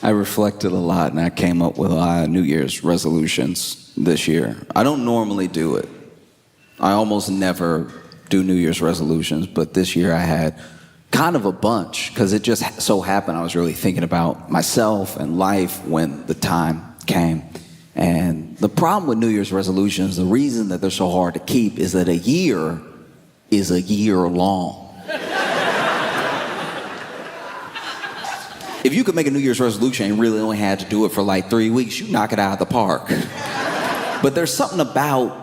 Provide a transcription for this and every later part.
I reflected a lot and I came up with a lot of New Year's resolutions this year. I don't normally do it. I almost never do New Year's resolutions, but this year I had kind of a bunch because it just so happened I was really thinking about myself and life when the time came. And the problem with New Year's resolutions, the reason that they're so hard to keep is that a year is a year long. If you could make a New Year's resolution and really only had to do it for like 3 weeks, you knock it out of the park. But there's something about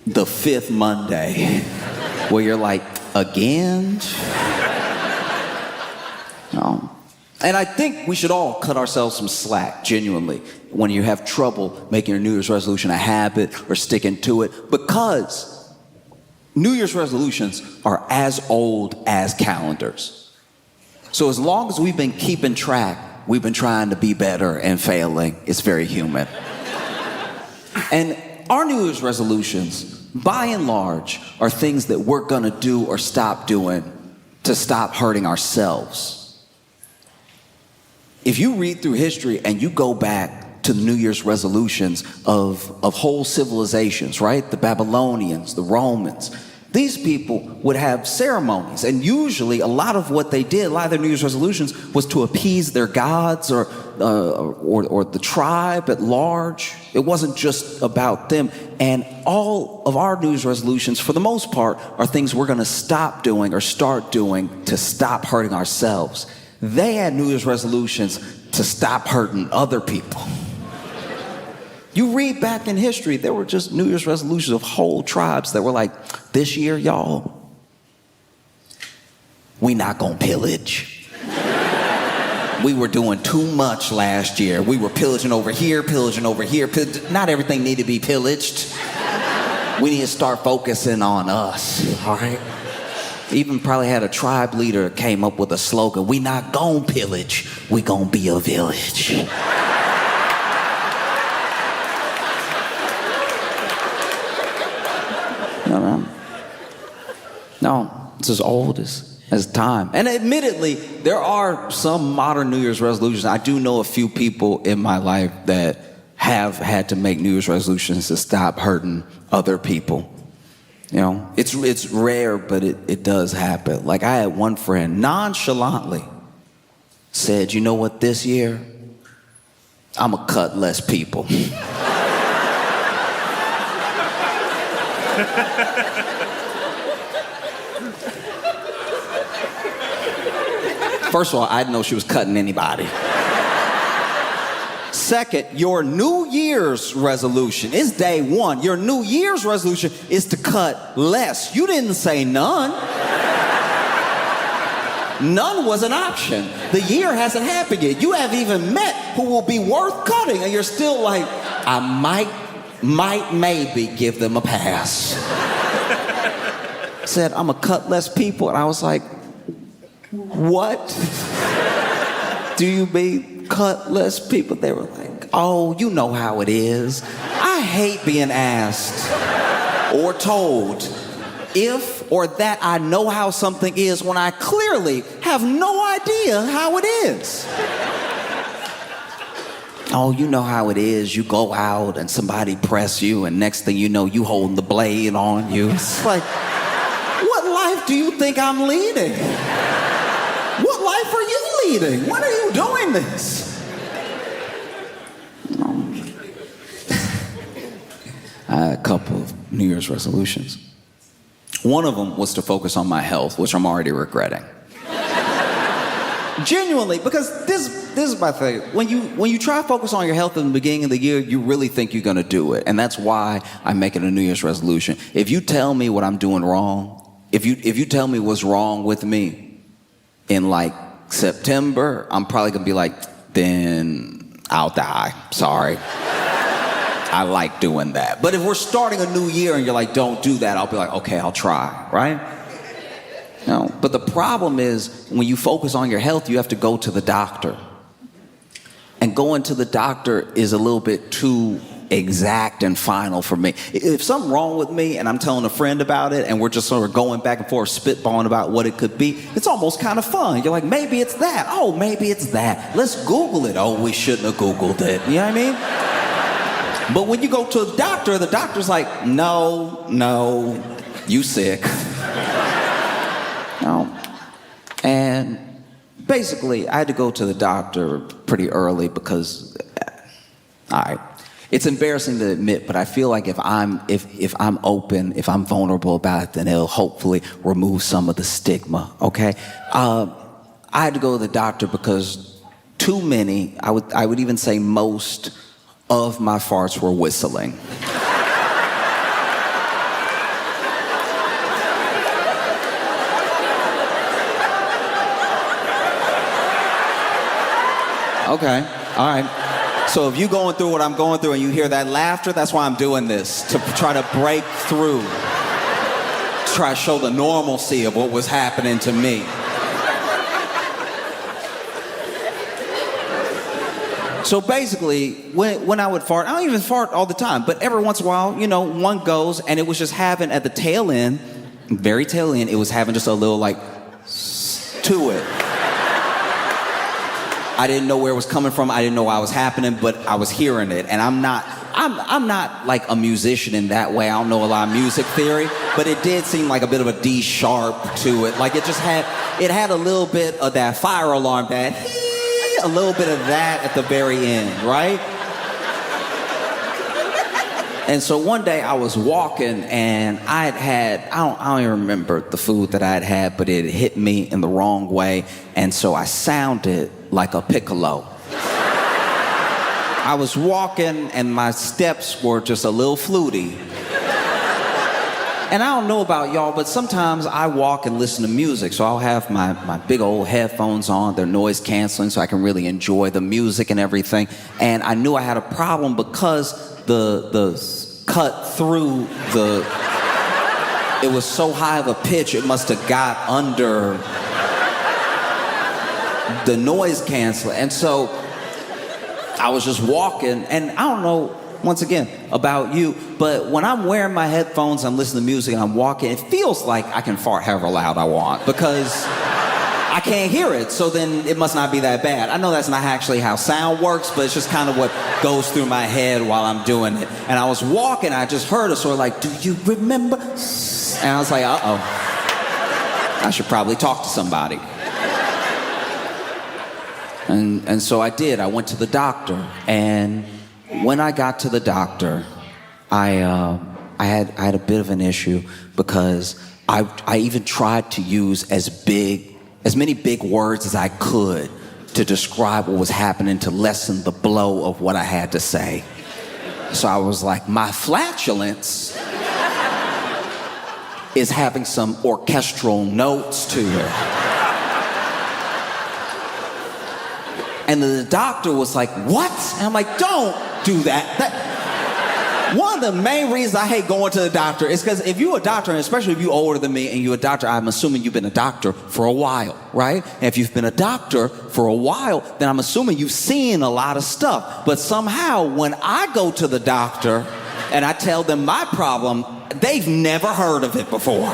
the fifth Monday where you're like, again? No. And I think we should all cut ourselves some slack, genuinely, when you have trouble making your New Year's resolution a habit or sticking to it, because New Year's resolutions are as old as calendars. So as long as we've been keeping track, we've been trying to be better and failing. It's very human. And our New Year's resolutions, by and large, are things that we're gonna do or stop doing to stop hurting ourselves. If you read through history and you go back to the New Year's resolutions of whole civilizations, right? The Babylonians, the Romans, these people would have ceremonies, and usually a lot of what they did, a lot of their New Year's resolutions was to appease their gods or the tribe at large. It wasn't just about them. And all of our New Year's resolutions, for the most part, are things we're gonna stop doing or start doing to stop hurting ourselves. They had New Year's resolutions to stop hurting other people. You read back in history, there were just New Year's resolutions of whole tribes that were like, this year, y'all, we not gonna pillage. We were doing too much last year. We were pillaging over here, pillaging over here. Not everything needed to be pillaged. We need to start focusing on us, all right? Even probably had a tribe leader came up with a slogan, we not gonna pillage, we gonna be a village. No, it's as old as time. And admittedly, there are some modern New Year's resolutions. I do know a few people in my life that have had to make New Year's resolutions to stop hurting other people. You know, it's rare, but it does happen. Like I had one friend nonchalantly said, you know what, this year, I'm gonna cut less people. First of all, I didn't know she was cutting anybody. Second, your New Year's resolution is day one. Your New Year's resolution is to cut less. You didn't say none. None was an option. The year hasn't happened yet. You haven't even met who will be worth cutting, and you're still like, I might maybe give them a pass. Said, I'm gonna cut less people, and I was like, what do you mean cut less people? They were like, oh, you know how it is. I hate being asked or told if or that I know how something is when I clearly have no idea how it is. Oh, you know how it is. You go out and somebody press you, and next thing you know, you holding the blade on you. It's like, what life do you think I'm leading? What life are you leading? When are you doing this? I had a couple of New Year's resolutions. One of them was to focus on my health, which I'm already regretting. Genuinely, because this is my thing. When you try to focus on your health in the beginning of the year, you really think you're gonna do it. And that's why I'm making a New Year's resolution. If you tell me what I'm doing wrong, if you tell me what's wrong with me, in like September, I'm probably gonna be like, then I'll die. Sorry. I like doing that. But if we're starting a new year and you're like, don't do that, I'll be like, okay, I'll try, right? No. But the problem is when you focus on your health, you have to go to the doctor. And going to the doctor is a little bit too exact and final for me. If something's wrong with me and I'm telling a friend about it and we're just sort of going back and forth, spitballing about what it could be, it's almost kind of fun. You're like, maybe it's that. Oh, maybe it's that. Let's Google it. Oh, we shouldn't have Googled it. You know what I mean? But when you go to the doctor's like, no, you sick. No. And basically, I had to go to the doctor pretty early because, all right, it's embarrassing to admit, but I feel like if I'm open, if I'm vulnerable about it, then it'll hopefully remove some of the stigma, okay? I had to go to the doctor because too many, I would even say most of my farts were whistling. Okay, all right. So if you're going through what I'm going through and you hear that laughter, that's why I'm doing this, to try to break through, to try to show the normalcy of what was happening to me. So basically, when I would fart, I don't even fart all the time, but every once in a while, you know, one goes, and it was just having at the tail end, very tail end, it was having just a little like to it. I didn't know where it was coming from. I didn't know why it was happening, but I was hearing it. And I'm not like a musician in that way. I don't know a lot of music theory, but it did seem like a bit of a D sharp to it. Like it had a little bit of that fire alarm, a little bit of that at the very end, right? And so one day I was walking and I don't even remember the food that I had had, but it hit me in the wrong way. And so I sounded like a piccolo. I was walking and my steps were just a little fluty. And I don't know about y'all, but sometimes I walk and listen to music. So I'll have my big old headphones on, they're noise canceling so I can really enjoy the music and everything. And I knew I had a problem because the cut through it was so high of a pitch, it must have got under the noise canceler. And so I was just walking, and I don't know, once again, about you, but when I'm wearing my headphones, I'm listening to music, and I'm walking, it feels like I can fart however loud I want because I can't hear it, so then it must not be that bad. I know that's not actually how sound works, but it's just kind of what goes through my head while I'm doing it. And I was walking, I just heard it sort of like, do you remember? And I was like, uh-oh, I should probably talk to somebody. And so I did. I went to the doctor, and when I got to the doctor, I had a bit of an issue because I even tried to use as many big words as I could to describe what was happening to lessen the blow of what I had to say. So I was like, my flatulence is having some orchestral notes to it. And the doctor was like, what? And I'm like, don't do that. One of the main reasons I hate going to the doctor is because if you're a doctor, and especially if you're older than me and you're a doctor, I'm assuming you've been a doctor for a while, right? And if you've been a doctor for a while, then I'm assuming you've seen a lot of stuff. But somehow when I go to the doctor and I tell them my problem, they've never heard of it before.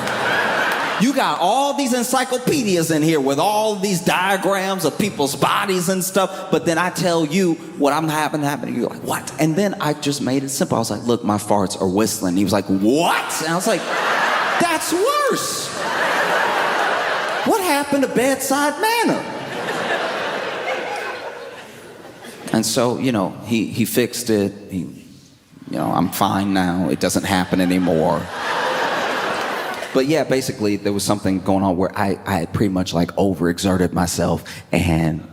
You got all these encyclopedias in here with all these diagrams of people's bodies and stuff, but then I tell you what I'm happening, you're like, what? And then I just made it simple. I was like, look, my farts are whistling. He was like, what? And I was like, that's worse. What happened to bedside manner? And so, he fixed it. I'm fine now. It doesn't happen anymore. But yeah, basically there was something going on where I had pretty much like overexerted myself, and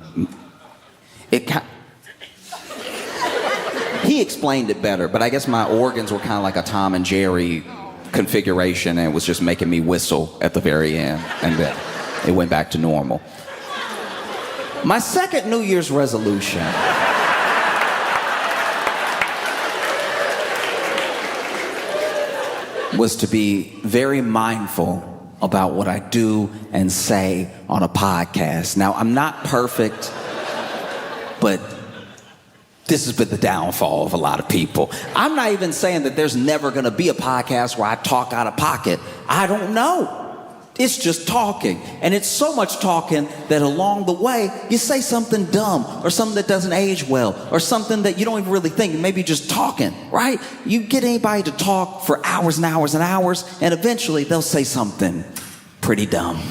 he explained it better, but I guess my organs were kind of like a Tom and Jerry configuration, and it was just making me whistle at the very end, and then it went back to normal. My second New Year's resolution was to be very mindful about what I do and say on a podcast. Now, I'm not perfect, but This has been the downfall of a lot of people. I'm not even saying that there's never going to be a podcast where I talk out of pocket. I don't know. It's just talking. And it's so much talking that along the way, you say something dumb or something that doesn't age well or something that you don't even really think, maybe just talking, right? You get anybody to talk for hours and hours and hours, and eventually they'll say something pretty dumb.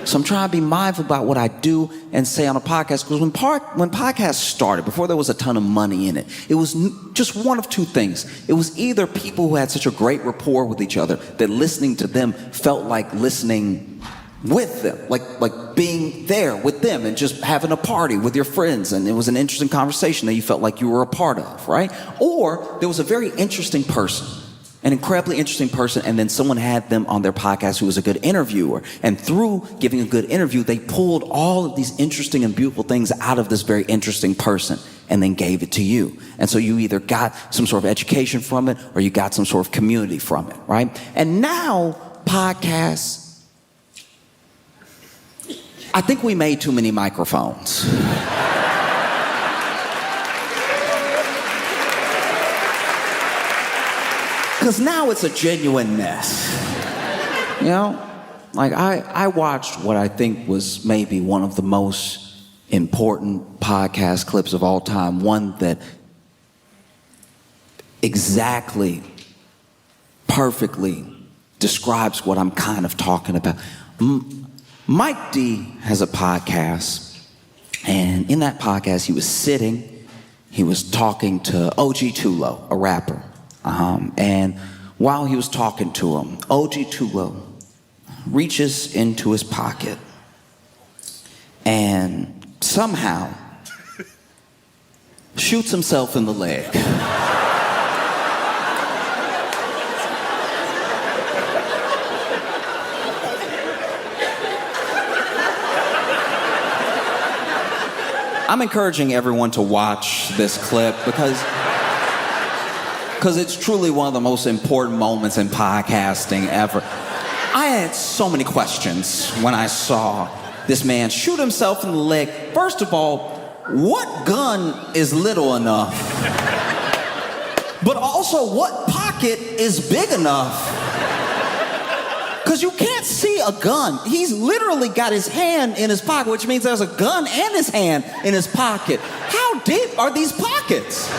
So I'm trying to be mindful about what I do and say on a podcast, because when podcasts started, before there was a ton of money in it, it was just one of two things. It was either people who had such a great rapport with each other that listening to them felt like listening with them, like being there with them and just having a party with your friends, and it was an interesting conversation that you felt like you were a part of, right? Or there was a very interesting person, an incredibly interesting person, and then someone had them on their podcast who was a good interviewer. And through giving a good interview, they pulled all of these interesting and beautiful things out of this very interesting person and then gave it to you. And so you either got some sort of education from it or you got some sort of community from it, right? And now podcasts, I think we made too many microphones. Because now it's a genuine mess. You know? Like, I watched what I think was maybe one of the most important podcast clips of all time. One that exactly, perfectly describes what I'm kind of talking about. Mike D has a podcast. And in that podcast, he was talking to OG Tulo, a rapper. And while he was talking to him, OG Tulo reaches into his pocket and somehow shoots himself in the leg. I'm encouraging everyone to watch this clip because it's truly one of the most important moments in podcasting ever. I had so many questions when I saw this man shoot himself in the leg. First of all, what gun is little enough? But also, what pocket is big enough? Because you can't see a gun. He's literally got his hand in his pocket, which means there's a gun and his hand in his pocket. How deep are these pockets?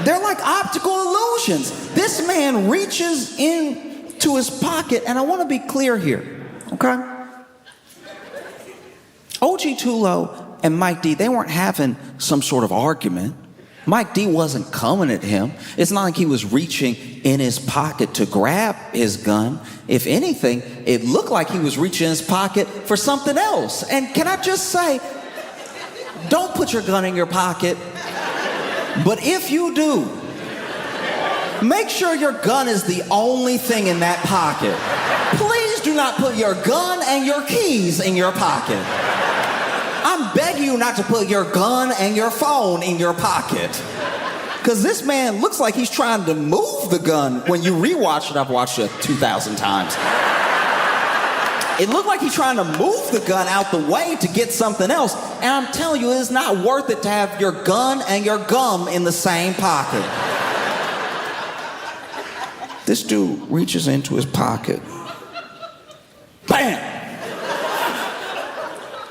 They're like optical illusions. This man reaches into his pocket, and I want to be clear here, okay? OG Tulo and Mike D, they weren't having some sort of argument. Mike D wasn't coming at him. It's not like he was reaching in his pocket to grab his gun. If anything, it looked like he was reaching in his pocket for something else. And can I just say, don't put your gun in your pocket. But if you do, make sure your gun is the only thing in that pocket. Please do not put your gun and your keys in your pocket. I'm begging you not to put your gun and your phone in your pocket. Because this man looks like he's trying to move the gun. When you rewatch it, I've watched it 2,000 times. It looked like he's trying to move the gun out the way to get something else. And I'm telling you, it's not worth it to have your gun and your gum in the same pocket. This dude reaches into his pocket. Bam!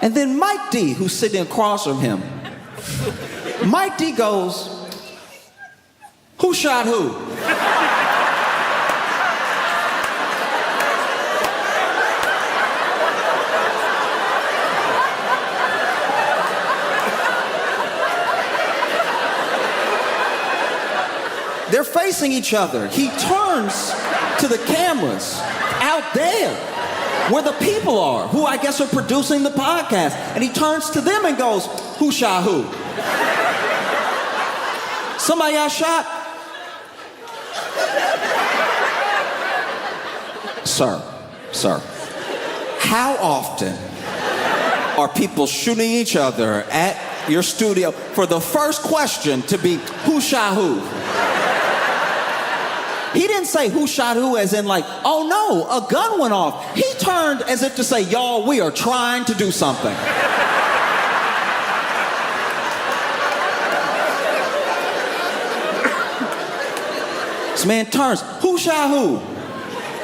And then Mike D, who's sitting across from him, Mike D goes, "Who shot who?" They're facing each other. He turns to the cameras out there where the people are, who I guess are producing the podcast. And he turns to them and goes, "Who shot who?" Somebody got shot? Sir, how often are people shooting each other at your studio for the first question to be, "Who shot who?" He didn't say who shot who as in like, "Oh no, a gun went off." He turned as if to say, "Y'all, we are trying to do something." This man turns. Who shot who?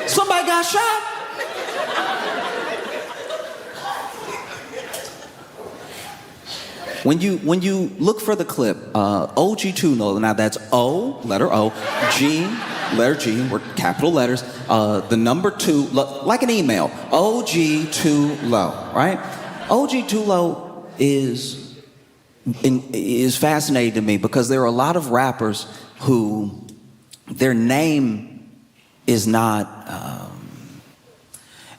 Somebody got shot? When you look for the clip, OG2Low, now that's O, letter O, G, letter G, we're capital letters, the number 2, like an email, OG2Low, right? OG2Low is fascinating to me because there are a lot of rappers who their name is not,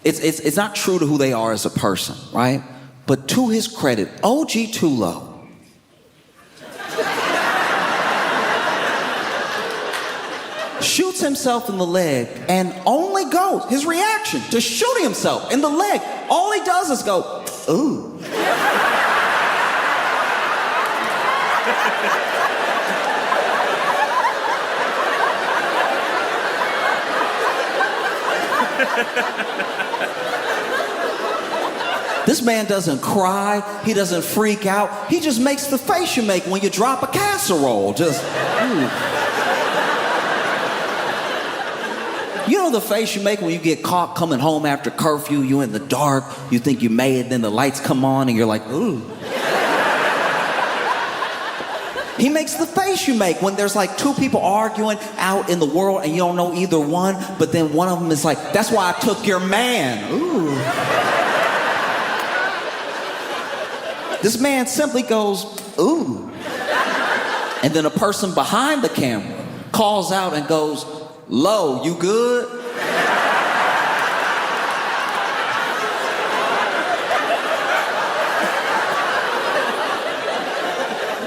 it's not true to who they are as a person, right? But to his credit, OG2Low shoots himself in the leg and only goes, his reaction to shooting himself in the leg, all he does is go, ooh. This man doesn't cry, he doesn't freak out, he just makes the face you make when you drop a casserole, just, You know the face you make when you get caught coming home after curfew, you in the dark, you think you made it, then the lights come on and you're like, ooh. He makes the face you make when there's like 2 people arguing out in the world and you don't know either one, but then one of them is like, that's why I took your man, ooh. This man simply goes, ooh. And then a person behind the camera calls out and goes, Low, you good?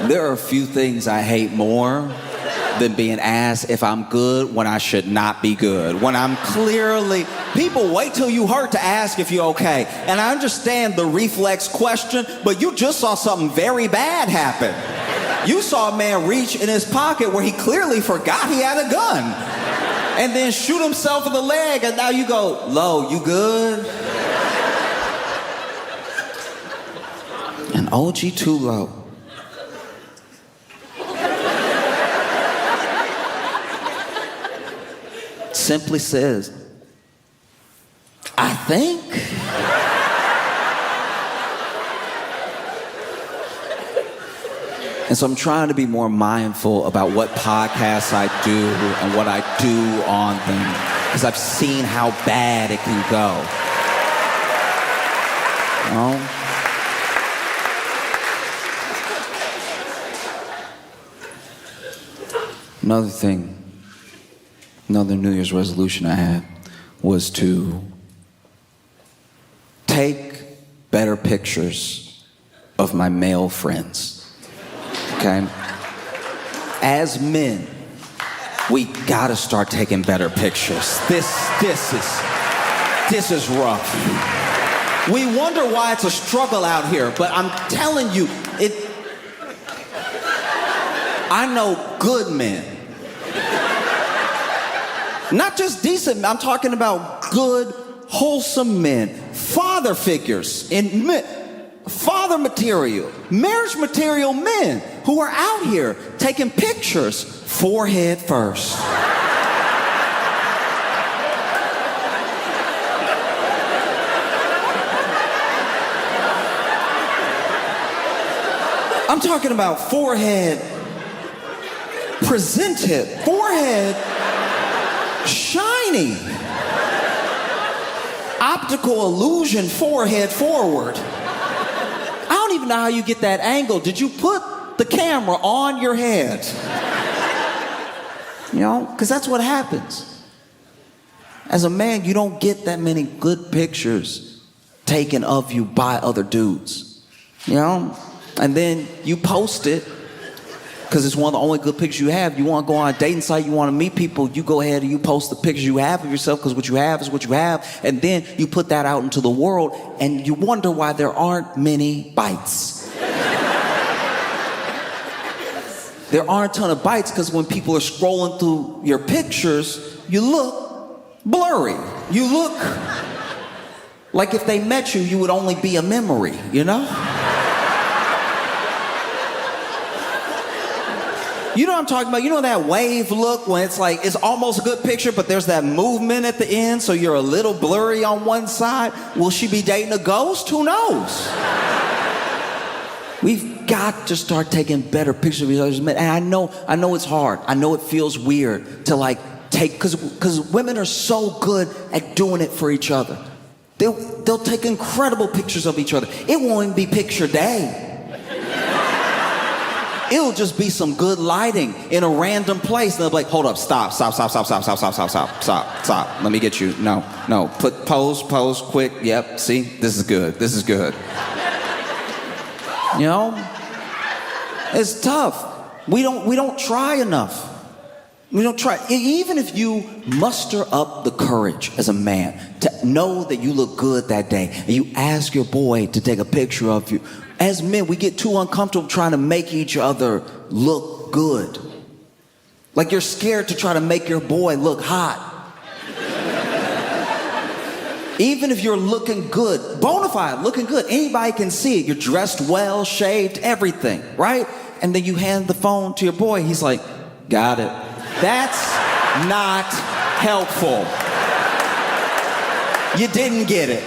There are a few things I hate more than being asked if I'm good when I should not be good. When I'm clearly, people wait till you hurt to ask if you're okay. And I understand the reflex question, but you just saw something very bad happen. You saw a man reach in his pocket where he clearly forgot he had a gun. And then shoot himself in the leg, and now you go, Low, you good? And OG2Low simply says, I think. And so I'm trying to be more mindful about what podcasts I do and what I do on them, because I've seen how bad it can go. Another thing, another New Year's resolution I had was to take better pictures of my male friends. Okay? As men, we gotta start taking better pictures. This is rough. We wonder why it's a struggle out here, but I'm telling you, I know good men. Not just decent men, I'm talking about good, wholesome men, father figures, father material, marriage material men who are out here taking pictures forehead first. I'm talking about forehead presented, forehead shiny, optical illusion, forehead forward. I don't even know how you get that angle. Did you put the camera on your head? You know, because that's what happens. As a man, you don't get that many good pictures taken of you by other dudes. You know? And then you post it because it's one of the only good pictures you have. You want to go on a dating site, you want to meet people, you go ahead and you post the pictures you have of yourself because what you have is what you have. And then you put that out into the world and you wonder why there aren't many bites. There aren't a ton of bites because when people are scrolling through your pictures, you look blurry. You look like if they met you, you would only be a memory, you know? You know what I'm talking about? You know that wave look when it's like, it's almost a good picture, but there's that movement at the end, so you're a little blurry on one side? Will she be dating a ghost? Who knows? We've got to start taking better pictures of each other's men. And I know it's hard. I know it feels weird to like take, because women are so good at doing it for each other. They'll take incredible pictures of each other. It won't even be picture day. It'll just be some good lighting in a random place. And they'll be like, hold up, stop. Let me get you. No. Pose, quick. Yep, see, this is good. You know? It's tough. We don't try enough. We don't try. Even if you muster up the courage as a man to know that you look good that day, and you ask your boy to take a picture of you, as men, we get too uncomfortable trying to make each other look good. Like you're scared to try to make your boy look hot. Even if you're looking good, bona fide, looking good, anybody can see it. You're dressed well, shaved, everything, right? And then you hand the phone to your boy. He's like, got it. That's not helpful. You didn't get it.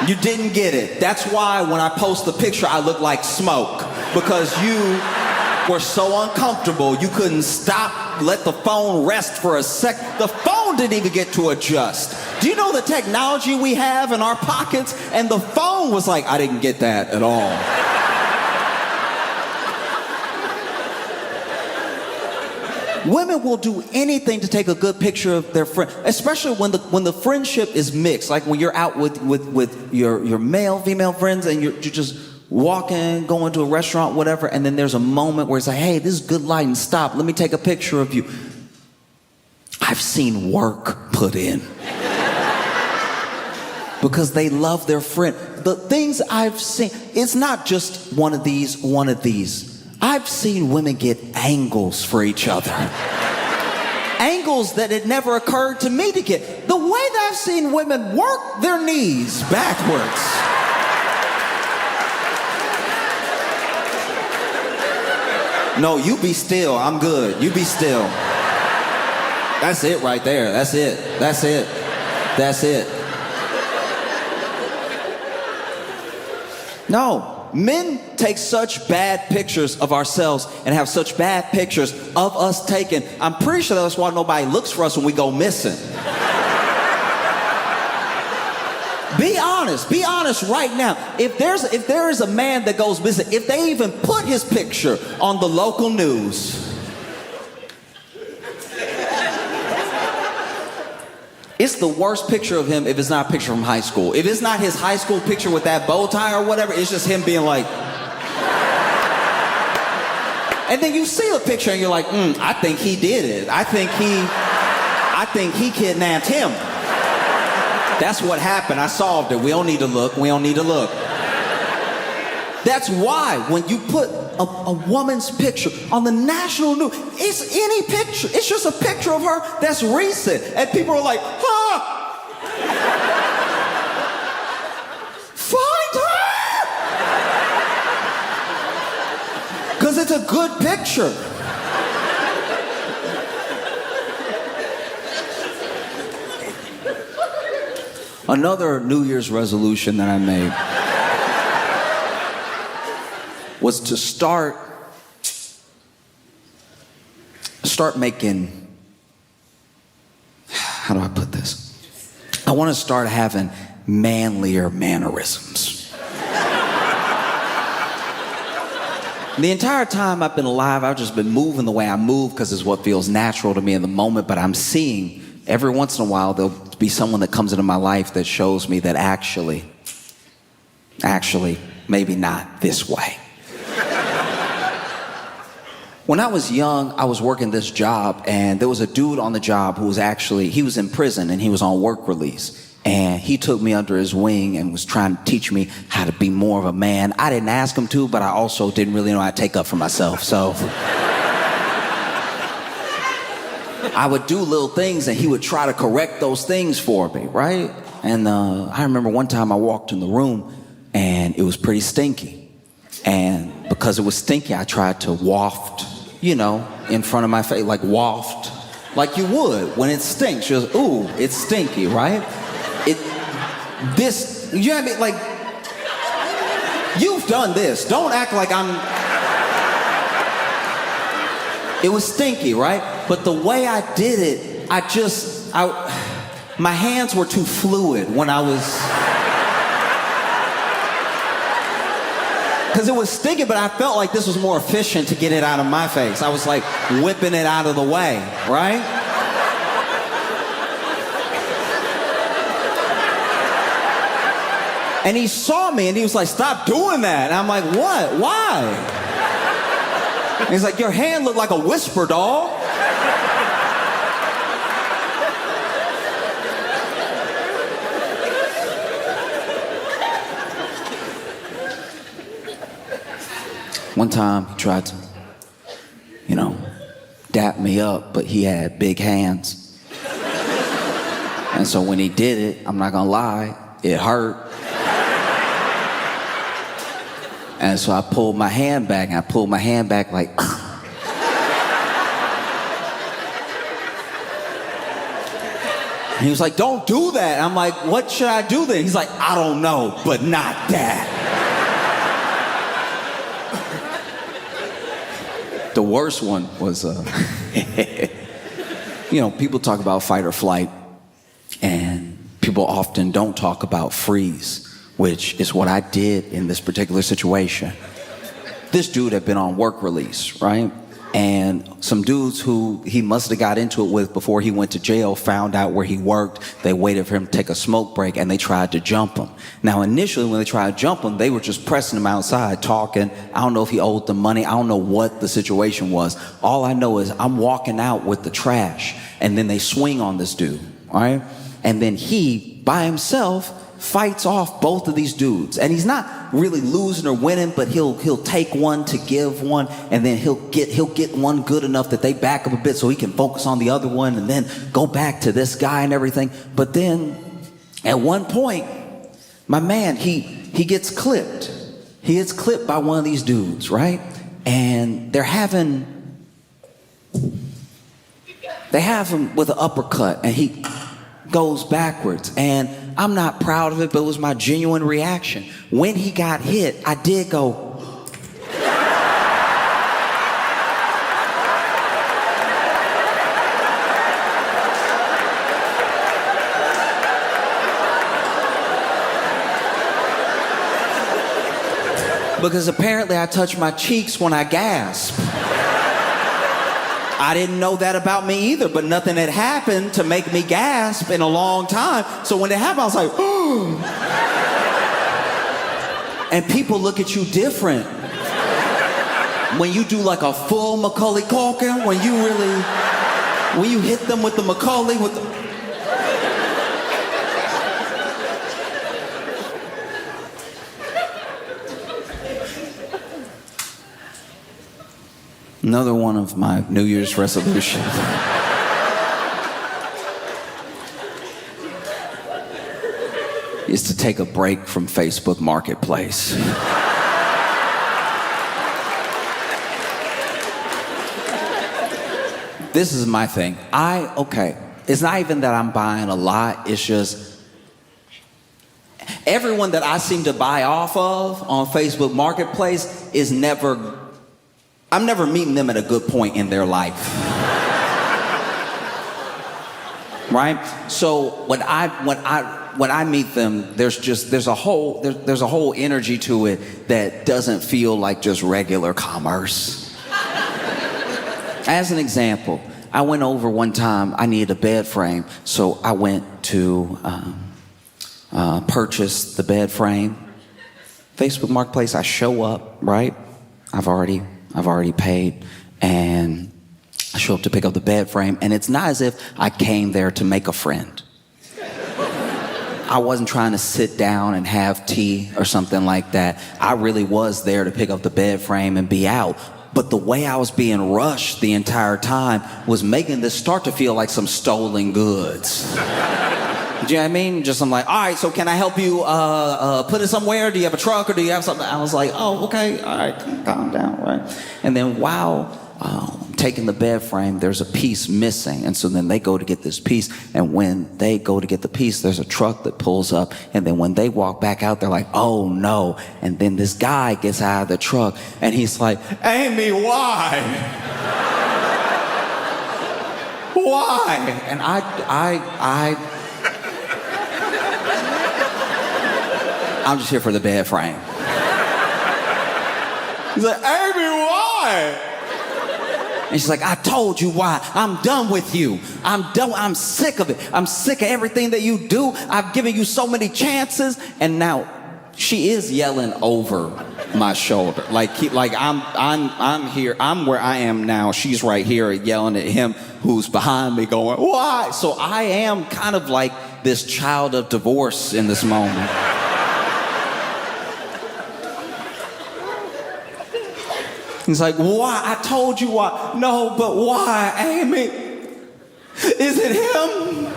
You didn't get it. That's why when I post the picture, I look like smoke. Because you were so uncomfortable, you couldn't stop, let the phone rest for a sec. The phone didn't even get to adjust. Do you know the technology we have in our pockets? And the phone was like, I didn't get that at all. Women will do anything to take a good picture of their friend, especially when the friendship is mixed. Like when you're out with your male, female friends, and you're just walking, going to a restaurant, whatever, and then there's a moment where it's like, hey, this is good lighting, stop, let me take a picture of you. I've seen work put in. Because they love their friend. The things I've seen, it's not just one of these. I've seen women get angles for each other. Angles that it never occurred to me to get. The way that I've seen women work their knees backwards. No, you be still. I'm good. You be still. That's it right there. That's it. No. Men take such bad pictures of ourselves and have such bad pictures of us taken. I'm pretty sure that's why nobody looks for us when we go missing. Be honest right now. If there is a man that goes missing, if they even put his picture on the local news, it's the worst picture of him if it's not a picture from high school. If it's not his high school picture with that bow tie or whatever, it's just him being like... And then you see the picture and you're like, I think he did it. I think he kidnapped him. That's what happened. I solved it. We don't need to look. That's why when you put a woman's picture on the national news, it's any picture. It's just a picture of her that's recent. And people are like, find her! Because it's a good picture. Another New Year's resolution that I made was to start making, how do I put this? I want to start having manlier mannerisms. The entire time I've been alive, I've just been moving the way I move because it's what feels natural to me in the moment, but I'm seeing every once in a while there'll be someone that comes into my life that shows me that actually, maybe not this way. When I was young, I was working this job, and there was a dude on the job who was he was in prison, and he was on work release. And he took me under his wing and was trying to teach me how to be more of a man. I didn't ask him to, but I also didn't really know how to take up for myself, so... I would do little things, and he would try to correct those things for me, right? And I remember one time I walked in the room, and it was pretty stinky. And because it was stinky, I tried to waft, in front of my face, like waft, like you would when it stinks. You're like, ooh, it's stinky, right? You know what I mean? Like, you've done this. Don't act like it was stinky, right? But the way I did it, my hands were too fluid when I was, because it was stinky, but I felt like this was more efficient to get it out of my face. I was like whipping it out of the way, right? And he saw me and he was like, stop doing that. And I'm like, what? Why? And he's like, your hand looked like a whisper, dog. One time he tried to, dap me up, but he had big hands. And so when he did it, I'm not gonna lie, it hurt. And so I pulled my hand back, and I pulled my hand back like, and he was like, don't do that. I'm like, what should I do then? He's like, I don't know, but not that. The worst one was, people talk about fight or flight, and people often don't talk about freeze, which is what I did in this particular situation. This dude had been on work release, right? And some dudes who he must have got into it with before he went to jail found out where he worked. They waited for him to take a smoke break, and they tried to jump him. Now, initially, when they tried to jump him, they were just pressing him outside, talking. I don't know if he owed them money. I don't know what the situation was. All I know is I'm walking out with the trash, and then they swing on this dude, all right? And then he, by himself, fights off both of these dudes, and he's not really losing or winning, but he'll take one to give one, and then he'll get one good enough that they back up a bit so he can focus on the other one, and then go back to this guy and everything. But then at one point, my man, he gets clipped. He gets clipped by one of these dudes, right? And they have him with an uppercut, and he goes backwards. And I'm not proud of it, but it was my genuine reaction. When he got hit, I did go. Because apparently I touch my cheeks when I gasp. I didn't know that about me either, but nothing had happened to make me gasp in a long time. So when it happened, I was like, oh. And people look at you different. When you do like a full Macaulay Culkin, when you hit them with the Macaulay, with the... Another one of my New Year's resolutions is to take a break from Facebook Marketplace. This is my thing. It's not even that I'm buying a lot, it's just everyone that I seem to buy off of on Facebook Marketplace I'm never meeting them at a good point in their life. Right? So when I meet them, there's a whole energy to it that doesn't feel like just regular commerce. As an example, I went over one time, I needed a bed frame, so I went to purchase the bed frame. Facebook Marketplace, I show up, right? I've already paid, and I show up to pick up the bed frame, and it's not as if I came there to make a friend. I wasn't trying to sit down and have tea or something like that. I really was there to pick up the bed frame and be out. But the way I was being rushed the entire time was making this start to feel like some stolen goods. Do you know what I mean? Just I'm like, all right, so can I help you put it somewhere? Do you have a truck or do you have something? I was like, oh, okay, all right, calm down, right? And then while taking the bed frame, there's a piece missing. And so then they go to get this piece. And when they go to get the piece, there's a truck that pulls up. And then when they walk back out, they're like, oh no. And then this guy gets out of the truck and he's like, Amy, why? Why? And I'm just here for the bed frame. He's like, Amy, why? And she's like, I told you why. I'm done with you. I'm done. I'm sick of it. I'm sick of everything that you do. I've given you so many chances. And now she is yelling over my shoulder. Like I'm here. I'm where I am now. She's right here yelling at him who's behind me going, why? So I am kind of like this child of divorce in this moment. He's like, why? I told you why. No, but why, Amy? Is it him?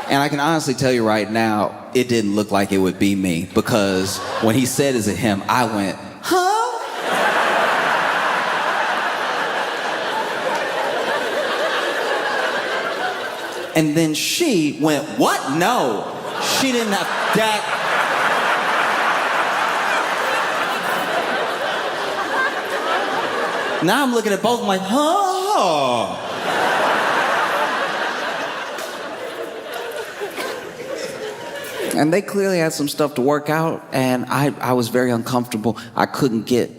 And I can honestly tell you right now, it didn't look like it would be me, because when he said, is it him, I went, huh? And then she went, what? No. She didn't have that. Now I'm looking at both, I'm like, huh? And they clearly had some stuff to work out, and I was very uncomfortable. I couldn't get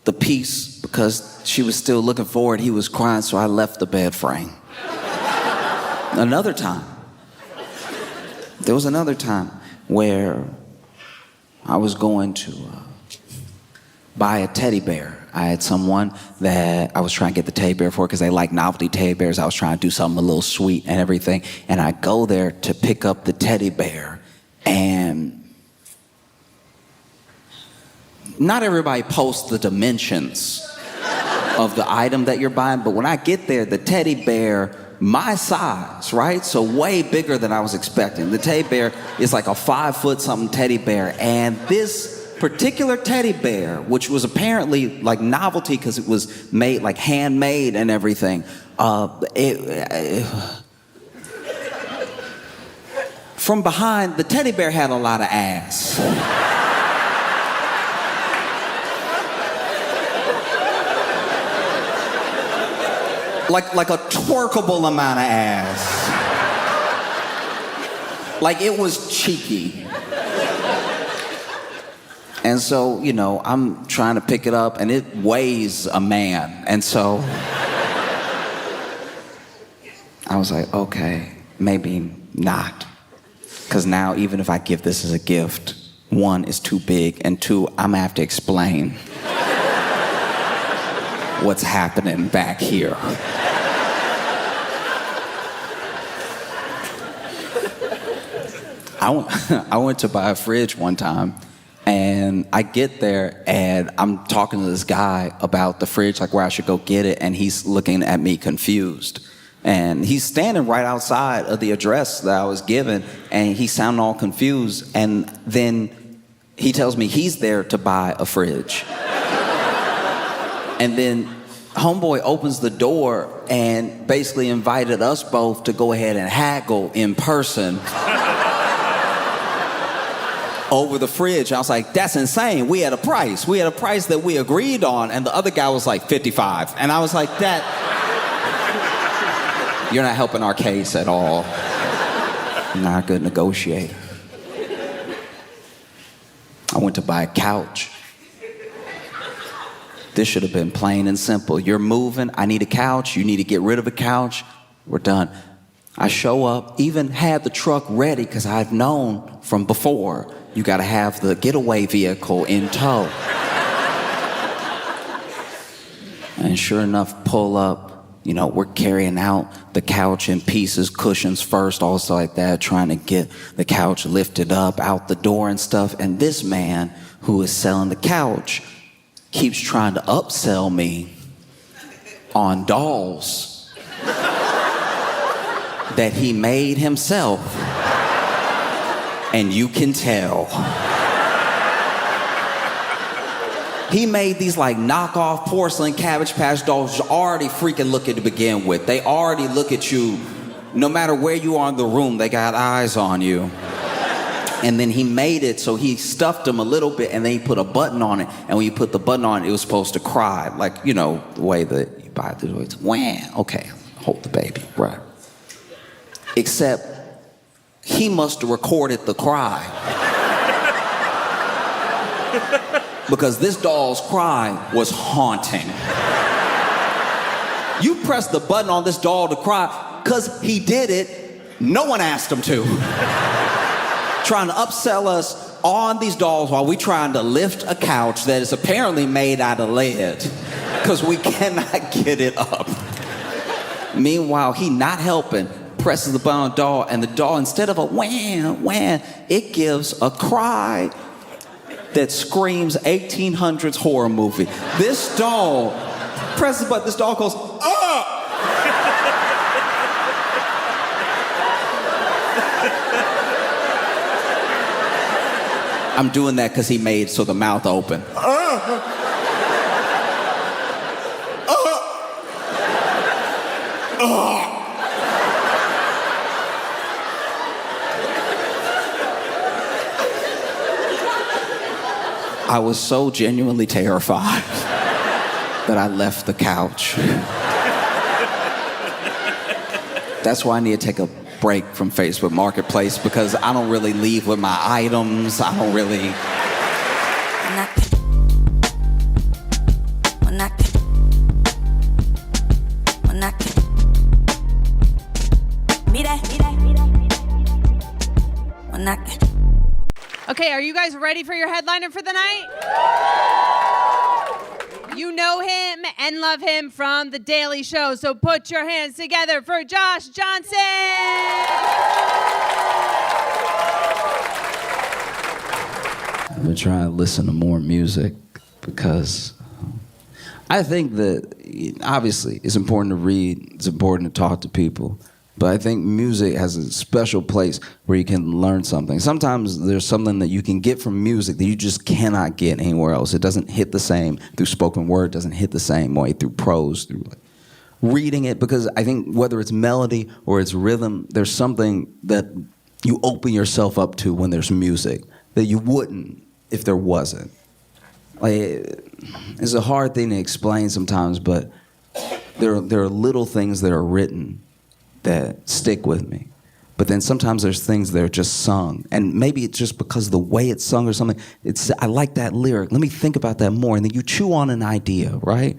the piece because she was still looking for it. He was crying, so I left the bed frame. There was another time where I was going to buy a teddy bear. I had someone that I was trying to get the teddy bear for because they like novelty teddy bears. I was trying to do something a little sweet and everything. And I go there to pick up the teddy bear, and not everybody posts the dimensions of the item that you're buying, but when I get there, the teddy bear, my size, right? So way bigger than I was expecting. The teddy bear is like a 5 foot something teddy bear. And this particular teddy bear, which was apparently like novelty because it was made like handmade and everything, from behind, the teddy bear had a lot of ass. Like a twerkable amount of ass. Like it was cheeky. And so, you know, I'm trying to pick it up and it weighs a man. And so I was like, okay, maybe not. Because now even if I give this as a gift, one, it's too big, and two, I'm gonna have to explain what's happening back here. I went to buy a fridge one time, and I get there and I'm talking to this guy about the fridge, like where I should go get it, and he's looking at me confused. And he's standing right outside of the address that I was given, and he sounded all confused, and then he tells me he's there to buy a fridge. And then homeboy opens the door and basically invited us both to go ahead and haggle in person over the fridge. I was like, that's insane. We had a price. We had a price that we agreed on, and the other guy was like 55. And I was like, you're not helping our case at all. I'm not a good negotiator. I went to buy a couch. This should have been plain and simple. You're moving, I need a couch, you need to get rid of a couch, we're done. I show up, even had the truck ready because I've known from before, you gotta have the getaway vehicle in tow. And sure enough, pull up, you know, we're carrying out the couch in pieces, cushions first, also like that, trying to get the couch lifted up out the door and stuff. And this man who is selling the couch keeps trying to upsell me on dolls that he made himself, and you can tell. He made these like knockoff porcelain Cabbage Patch dolls already freaking looking to begin with. They already look at you, no matter where you are in the room, they got eyes on you. And then he made it so he stuffed them a little bit and then he put a button on it. And when you put the button on it, it was supposed to cry. Like, you know, the way that you buy it, the way it's wham, okay, hold the baby, right. Except he must have recorded the cry. Because this doll's cry was haunting. You press the button on this doll to cry because he did it. No one asked him to. Trying to upsell us on these dolls while we trying to lift a couch that is apparently made out of lead because we cannot get it up. Meanwhile, he not helping, presses the button on the doll, and the doll, instead of a wham, wham, it gives a cry that screams 1800s horror movie. This doll presses the button, this doll goes, ah! I'm doing that because he made so the mouth open. I was so genuinely terrified that I left the couch. That's why I need to take a break from Facebook Marketplace because I don't really leave with my items. I don't really... Okay, are you guys ready for your headliner for the night? You know him and love him from The Daily Show, so put your hands together for Josh Johnson! I've been trying to listen to more music because I think that obviously it's important to read, it's important to talk to people, but I think music has a special place where you can learn something. Sometimes there's something that you can get from music that you just cannot get anywhere else. It doesn't hit the same through spoken word, doesn't hit the same way through prose, through like reading it, because I think whether it's melody or it's rhythm, there's something that you open yourself up to when there's music that you wouldn't if there wasn't. Like, it's a hard thing to explain sometimes, but there are little things that are written that stick with me. But then sometimes there's things that are just sung. And maybe it's just because of the way it's sung or something. I like that lyric. Let me think about that more. And then you chew on an idea, right?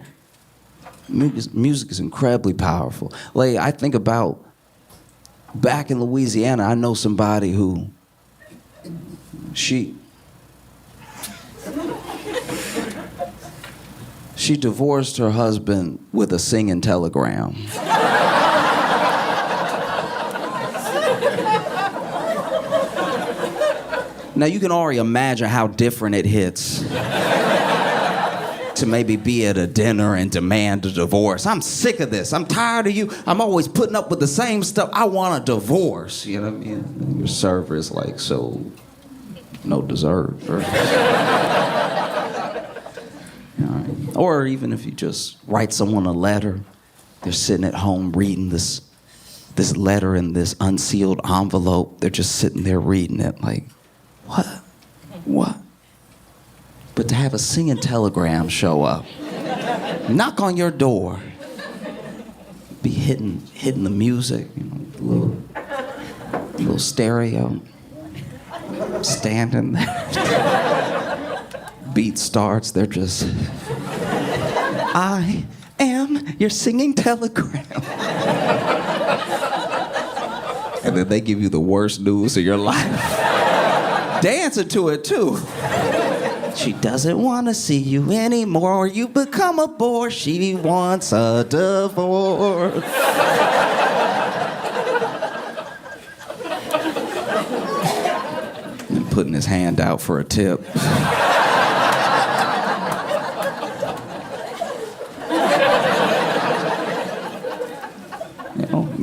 Music is incredibly powerful. Like, I think about back in Louisiana, I know somebody who, she divorced her husband with a singing telegram. Now, you can already imagine how different it hits to maybe be at a dinner and demand a divorce. I'm sick of this. I'm tired of you. I'm always putting up with the same stuff. I want a divorce. You know what I mean? Your server is like, so, no dessert. Or even if you just write someone a letter, they're sitting at home reading this letter in this unsealed envelope. They're just sitting there reading it like, What? But to have a singing telegram show up, knock on your door, be hitting the music, you know, little stereo, standing there. Beat starts, they're just, I am your singing telegram. And then they give you the worst news of your life. Dancing to it, too. She doesn't want to see you anymore. You become a bore. She wants a divorce. And putting his hand out for a tip.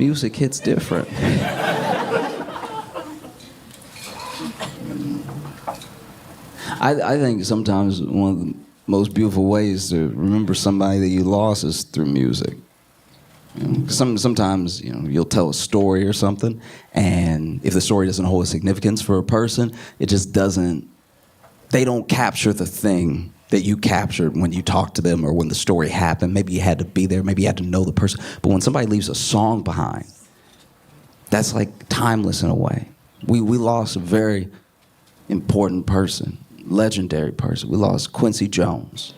music hits different. I think sometimes one of the most beautiful ways to remember somebody that you lost is through music. You know, sometimes you'll tell a story or something, and if the story doesn't hold a significance for a person, it just doesn't. They don't capture the thing that you captured when you talked to them or when the story happened. Maybe you had to be there, maybe you had to know the person. But when somebody leaves a song behind, that's like timeless in a way. We lost a very important person, legendary person. We lost Quincy Jones,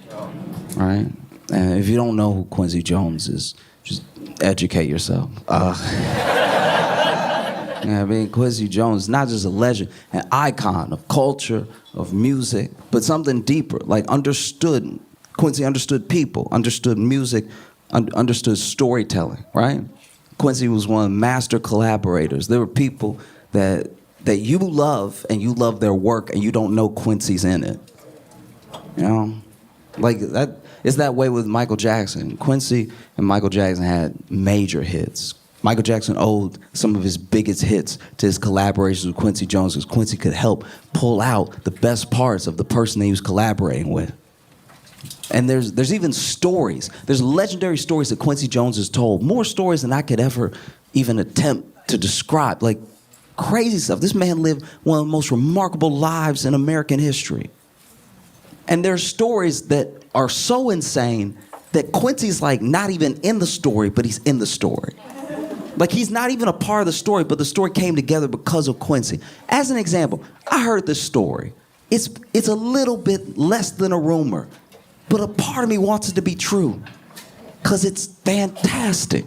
right? And if you don't know who Quincy Jones is, just educate yourself. I mean, Quincy Jones is not just a legend, an icon of culture, of music, but something deeper, like understood. Quincy understood people, understood music, understood storytelling, right? Quincy was one of the master collaborators. There were people that you love, and you love their work, and you don't know Quincy's in it. You know? Like that. It's that way with Michael Jackson. Quincy and Michael Jackson had major hits. Michael Jackson owed some of his biggest hits to his collaborations with Quincy Jones, because Quincy could help pull out the best parts of the person that he was collaborating with. And there's even stories. There's legendary stories that Quincy Jones has told. More stories than I could ever even attempt to describe. Like crazy stuff. This man lived one of the most remarkable lives in American history. And there's stories that are so insane that Quincy's like not even in the story, but he's in the story. Like he's not even a part of the story, but the story came together because of Quincy. As an example, I heard this story. It's a little bit less than a rumor, but a part of me wants it to be true because it's fantastic.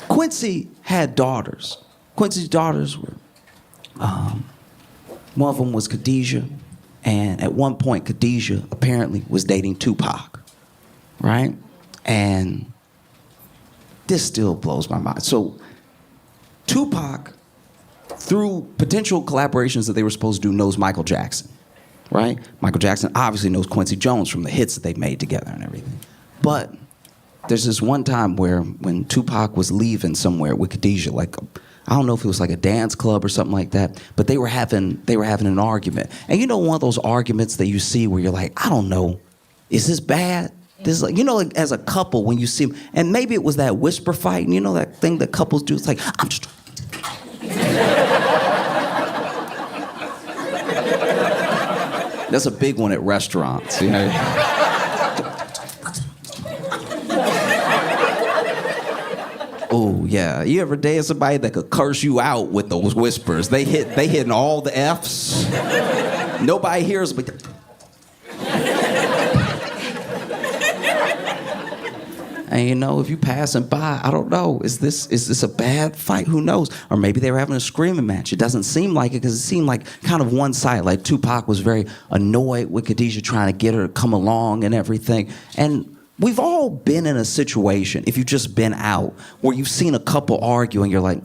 Quincy had daughters. Quincy's daughters were, one of them was Khadijah, and at one point Khadijah apparently was dating Tupac, right? And this still blows my mind. So Tupac, through potential collaborations that they were supposed to do, knows Michael Jackson, right? Michael Jackson obviously knows Quincy Jones from the hits that they made together and everything. But there's this one time when Tupac was leaving somewhere with Khadijah, like I don't know if it was like a dance club or something like that, but they were having an argument. And you know, one of those arguments that you see where you're like, I don't know, is this bad? This is like, like as a couple when you see them, and maybe it was that whisper fight, and you know that thing that couples do. It's like, I'm just. That's a big one at restaurants, you know. Oh yeah, you ever date somebody that could curse you out with those whispers? They hitting all the F's. Nobody hears, but. And if you passing by, I don't know, is this a bad fight? Who knows? Or maybe they were having a screaming match. It doesn't seem like it because it seemed like kind of one-sided. Like Tupac was very annoyed with Khadijah trying to get her to come along and everything. And we've all been in a situation, if you've just been out, where you've seen a couple argue and you're like,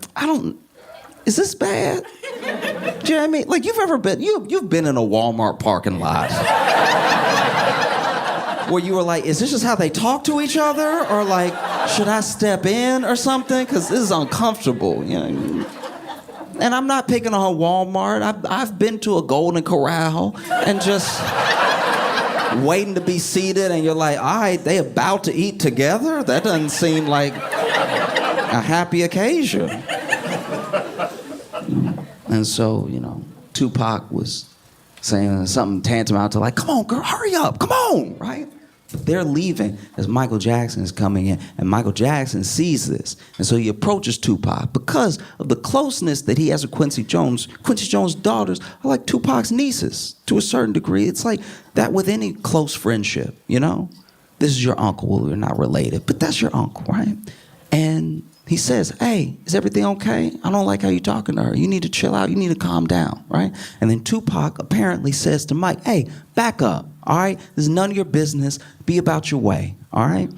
is this bad? Do you know what I mean? Like you've been in a Walmart parking lot. Where you were like, is this just how they talk to each other? Or like, should I step in or something? Because this is uncomfortable, And I'm not picking on Walmart. I've been to a Golden Corral and just waiting to be seated, and you're like, all right, they about to eat together? That doesn't seem like a happy occasion. And so, Tupac was saying something tantamount to like, come on, girl, hurry up, come on, right? But they're leaving as Michael Jackson is coming in, and Michael Jackson sees this. And so he approaches Tupac because of the closeness that he has with Quincy Jones. Quincy Jones' daughters are like Tupac's nieces to a certain degree. It's like that with any close friendship, This is your uncle. Well, we're not related, but that's your uncle, right? And he says, hey, is everything okay? I don't like how you're talking to her. You need to chill out. You need to calm down, right? And then Tupac apparently says to Mike, hey, back up, all right? This is none of your business. Be about your way, all right?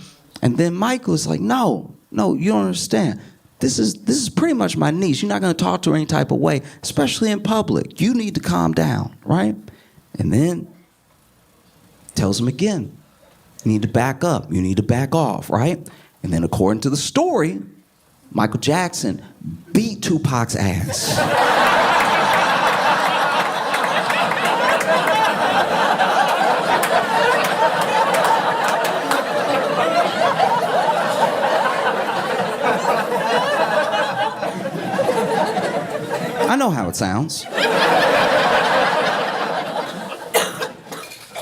And then Mike was like, no, you don't understand. This is pretty much my niece. You're not going to talk to her any type of way, especially in public. You need to calm down, right? And then tells him again, you need to back up. You need to back off, right? And then according to the story, Michael Jackson beat Tupac's ass. I know how it sounds.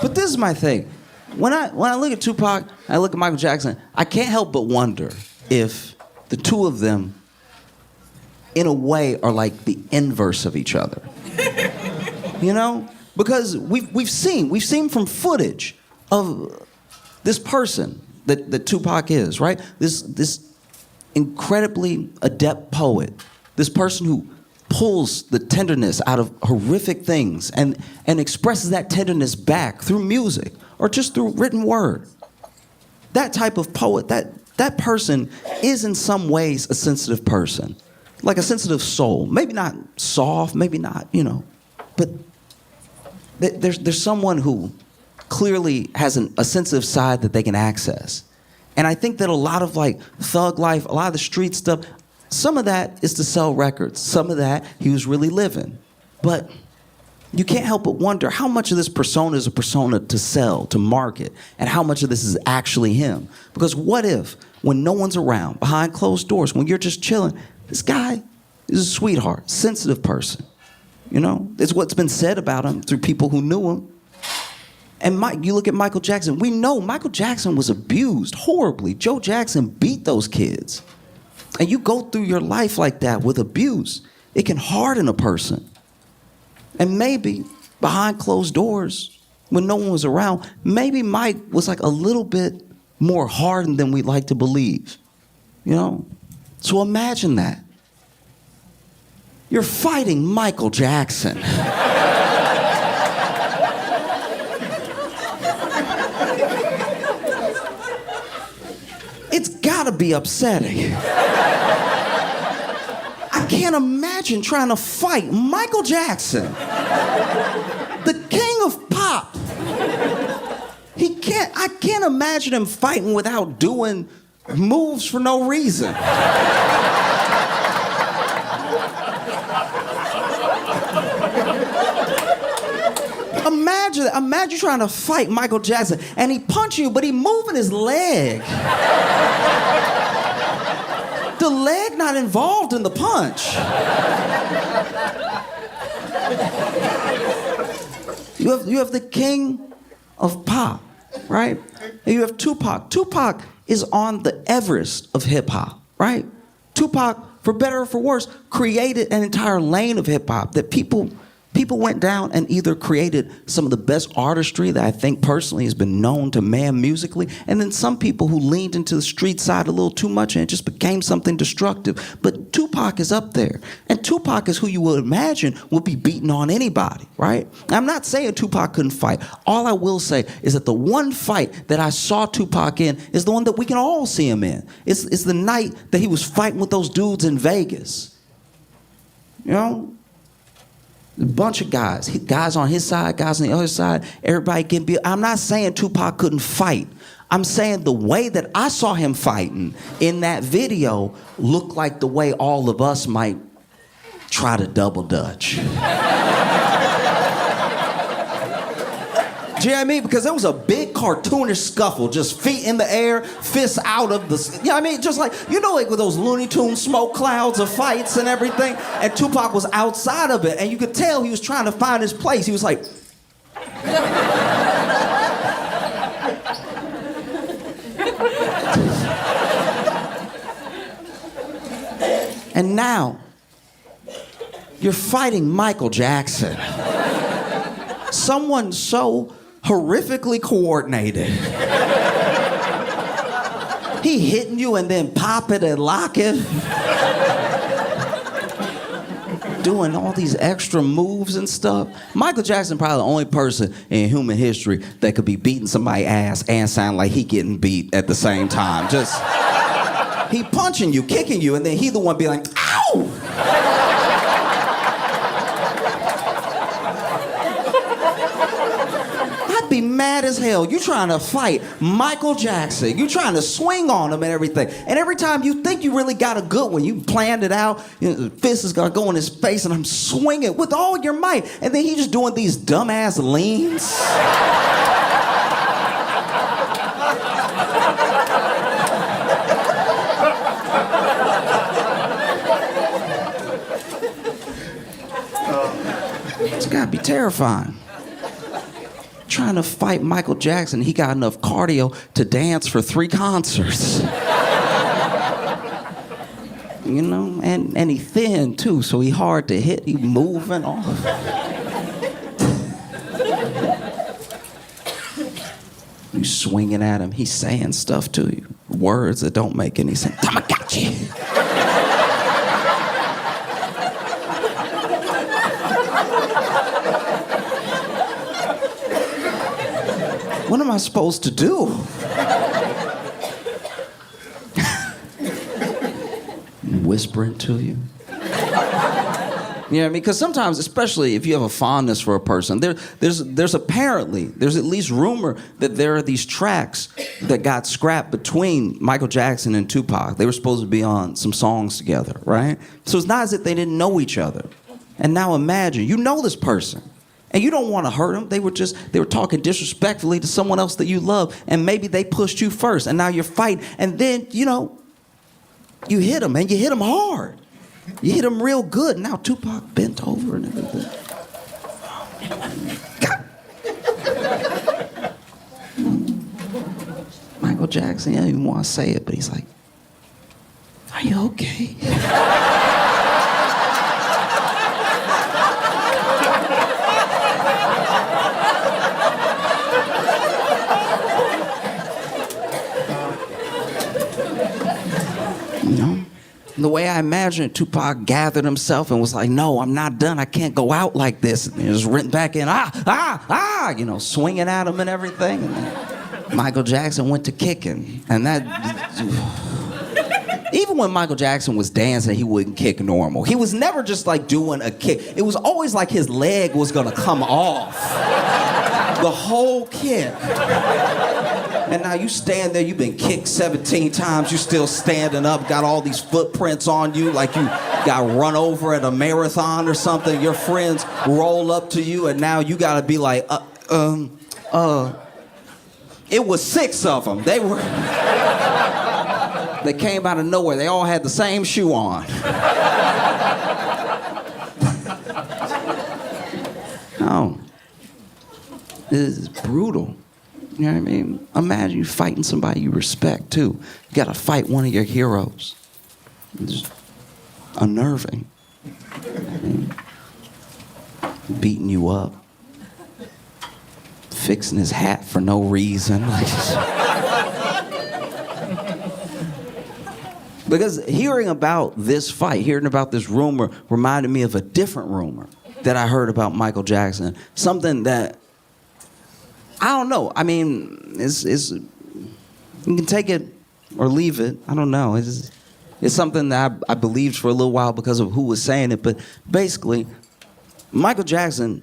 But this is my thing. When I look at Tupac, I look at Michael Jackson, I can't help but wonder if the two of them, in a way, are like the inverse of each other. You know? Because we've seen from footage of this person that Tupac is, right? This incredibly adept poet, this person who pulls the tenderness out of horrific things and expresses that tenderness back through music or just through written word. That type of poet, that person is in some ways a sensitive person, like a sensitive soul. Maybe not soft, maybe not, but there's someone who clearly has a sensitive side that they can access. And I think that a lot of like thug life, a lot of the street stuff, some of that is to sell records. Some of that he was really living. But you can't help but wonder how much of this persona is a persona to sell, to market, and how much of this is actually him. Because what if, when no one's around, behind closed doors, when you're just chilling, this guy is a sweetheart, sensitive person. It's what's been said about him through people who knew him. And you look at Michael Jackson. We know Michael Jackson was abused horribly. Joe Jackson beat those kids. And you go through your life like that with abuse, it can harden a person. And maybe behind closed doors, when no one was around, maybe Mike was like a little bit more hardened than we like to believe. So imagine that. You're fighting Michael Jackson. It's gotta be upsetting. I can't imagine trying to fight Michael Jackson, the king of pop. I can't imagine him fighting without doing moves for no reason. Imagine trying to fight Michael Jackson and he punch you, but he moving his leg. The leg not involved in the punch. You have the king of pop, right? And you have Tupac. Tupac is on the Everest of hip hop, right? Tupac, for better or for worse, created an entire lane of hip hop that people went down and either created some of the best artistry that I think personally has been known to man musically, and then some people who leaned into the street side a little too much and it just became something destructive. But Tupac is up there. And Tupac is who you would imagine would be beating on anybody, right? I'm not saying Tupac couldn't fight. All I will say is that the one fight that I saw Tupac in is the one that we can all see him in. It's the night that he was fighting with those dudes in Vegas. A bunch of guys on his side, guys on the other side, everybody getting beat. I'm not saying Tupac couldn't fight. I'm saying the way that I saw him fighting in that video looked like the way all of us might try to double dutch. Do you know what I mean? Because there was a big cartoonish scuffle, just feet in the air, fists out of the, just like, like with those Looney Tunes smoke clouds of fights and everything. And Tupac was outside of it, and you could tell he was trying to find his place. He was like, and now, you're fighting Michael Jackson. Someone so horrifically coordinated. He hitting you and then pop it and lock it. Doing all these extra moves and stuff. Michael Jackson probably the only person in human history that could be beating somebody's ass and sound like he getting beat at the same time. Just, he punching you, kicking you, and then he the one be like, ow! Be mad as hell. You trying to fight Michael Jackson. You trying to swing on him and everything. And every time you think you really got a good one, you planned it out. You know, the fist is gonna go in his face, and I'm swinging with all your might. And then he just doing these dumbass leans. It's gotta be terrifying. Trying to fight Michael Jackson, he got enough cardio to dance for 3 concerts. You know, and he thin too, so he hard to hit. He moving off. You swinging at him, he's saying stuff to you, words that don't make any sense. Tamagotchi. What am I supposed to do? Whispering to you. You know what I mean? Because sometimes, especially if you have a fondness for a person, there's at least rumor that there are these tracks that got scrapped between Michael Jackson and Tupac. They were supposed to be on some songs together, right? So it's not as if they didn't know each other. And now imagine, you know this person. And you don't want to hurt them. They were talking disrespectfully to someone else that you love, and maybe they pushed you first, and now you're fighting, and then, you know, you hit them, and you hit them hard. You hit them real good. Now Tupac bent over and everything. Michael Jackson, I don't even want to say it, but he's like, "Are you okay?" You know? The way I imagine it, Tupac gathered himself and was like, "No, I'm not done. I can't go out like this." And he just went back in, you know, swinging at him and everything. And then Michael Jackson went to kicking. And that... Even when Michael Jackson was dancing, he wouldn't kick normal. He was never just like doing a kick. It was always like his leg was gonna come off. The whole kick. And now you stand there, you've been kicked 17 times, you still standing up, got all these footprints on you, like you got run over at a marathon or something. Your friends roll up to you, and now you gotta be like, It was 6 of them. They came out of nowhere. They all had the same shoe on. Oh. This is brutal. You know what I mean? Imagine you fighting somebody you respect, too. You gotta fight one of your heroes. It's unnerving. Beating you up. Fixing his hat for no reason. Because hearing about this fight, hearing about this rumor, reminded me of a different rumor that I heard about Michael Jackson. Something that, I don't know. I mean, it's you can take it or leave it. I don't know. It's something that I believed for a little while because of who was saying it. But basically, Michael Jackson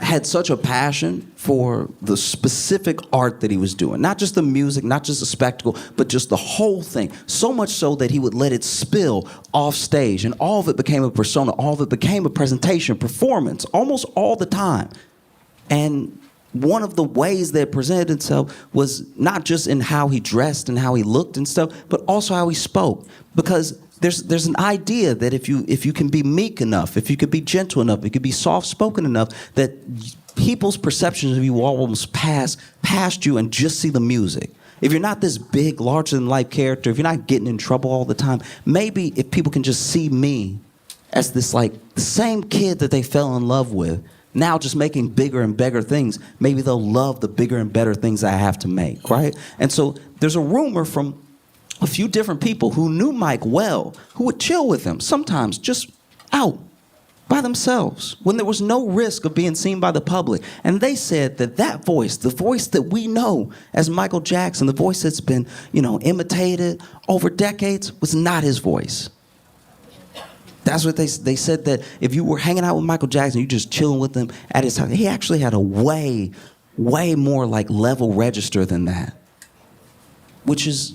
had such a passion for the specific art that he was doing. Not just the music, not just the spectacle, but just the whole thing. So much so that he would let it spill off stage. And all of it became a persona. All of it became a presentation, performance, almost all the time. And one of the ways that it presented itself was not just in how he dressed and how he looked and stuff, but also how he spoke. Because there's an idea that if you can be meek enough, if you could be gentle enough, if you could be soft-spoken enough, that people's perceptions of you will almost pass past you and just see the music. If you're not this big, larger-than-life character, if you're not getting in trouble all the time, maybe if people can just see me as this, like, the same kid that they fell in love with, now just making bigger and better things, maybe they'll love the bigger and better things I have to make, right? And so there's a rumor from a few different people who knew Mike well, who would chill with him, sometimes just out by themselves when there was no risk of being seen by the public. And they said that voice, the voice that we know as Michael Jackson, the voice that's been, imitated over decades, was not his voice. That's what they said, that if you were hanging out with Michael Jackson, you just chilling with him at his house, he actually had a way way more like level register than that, which is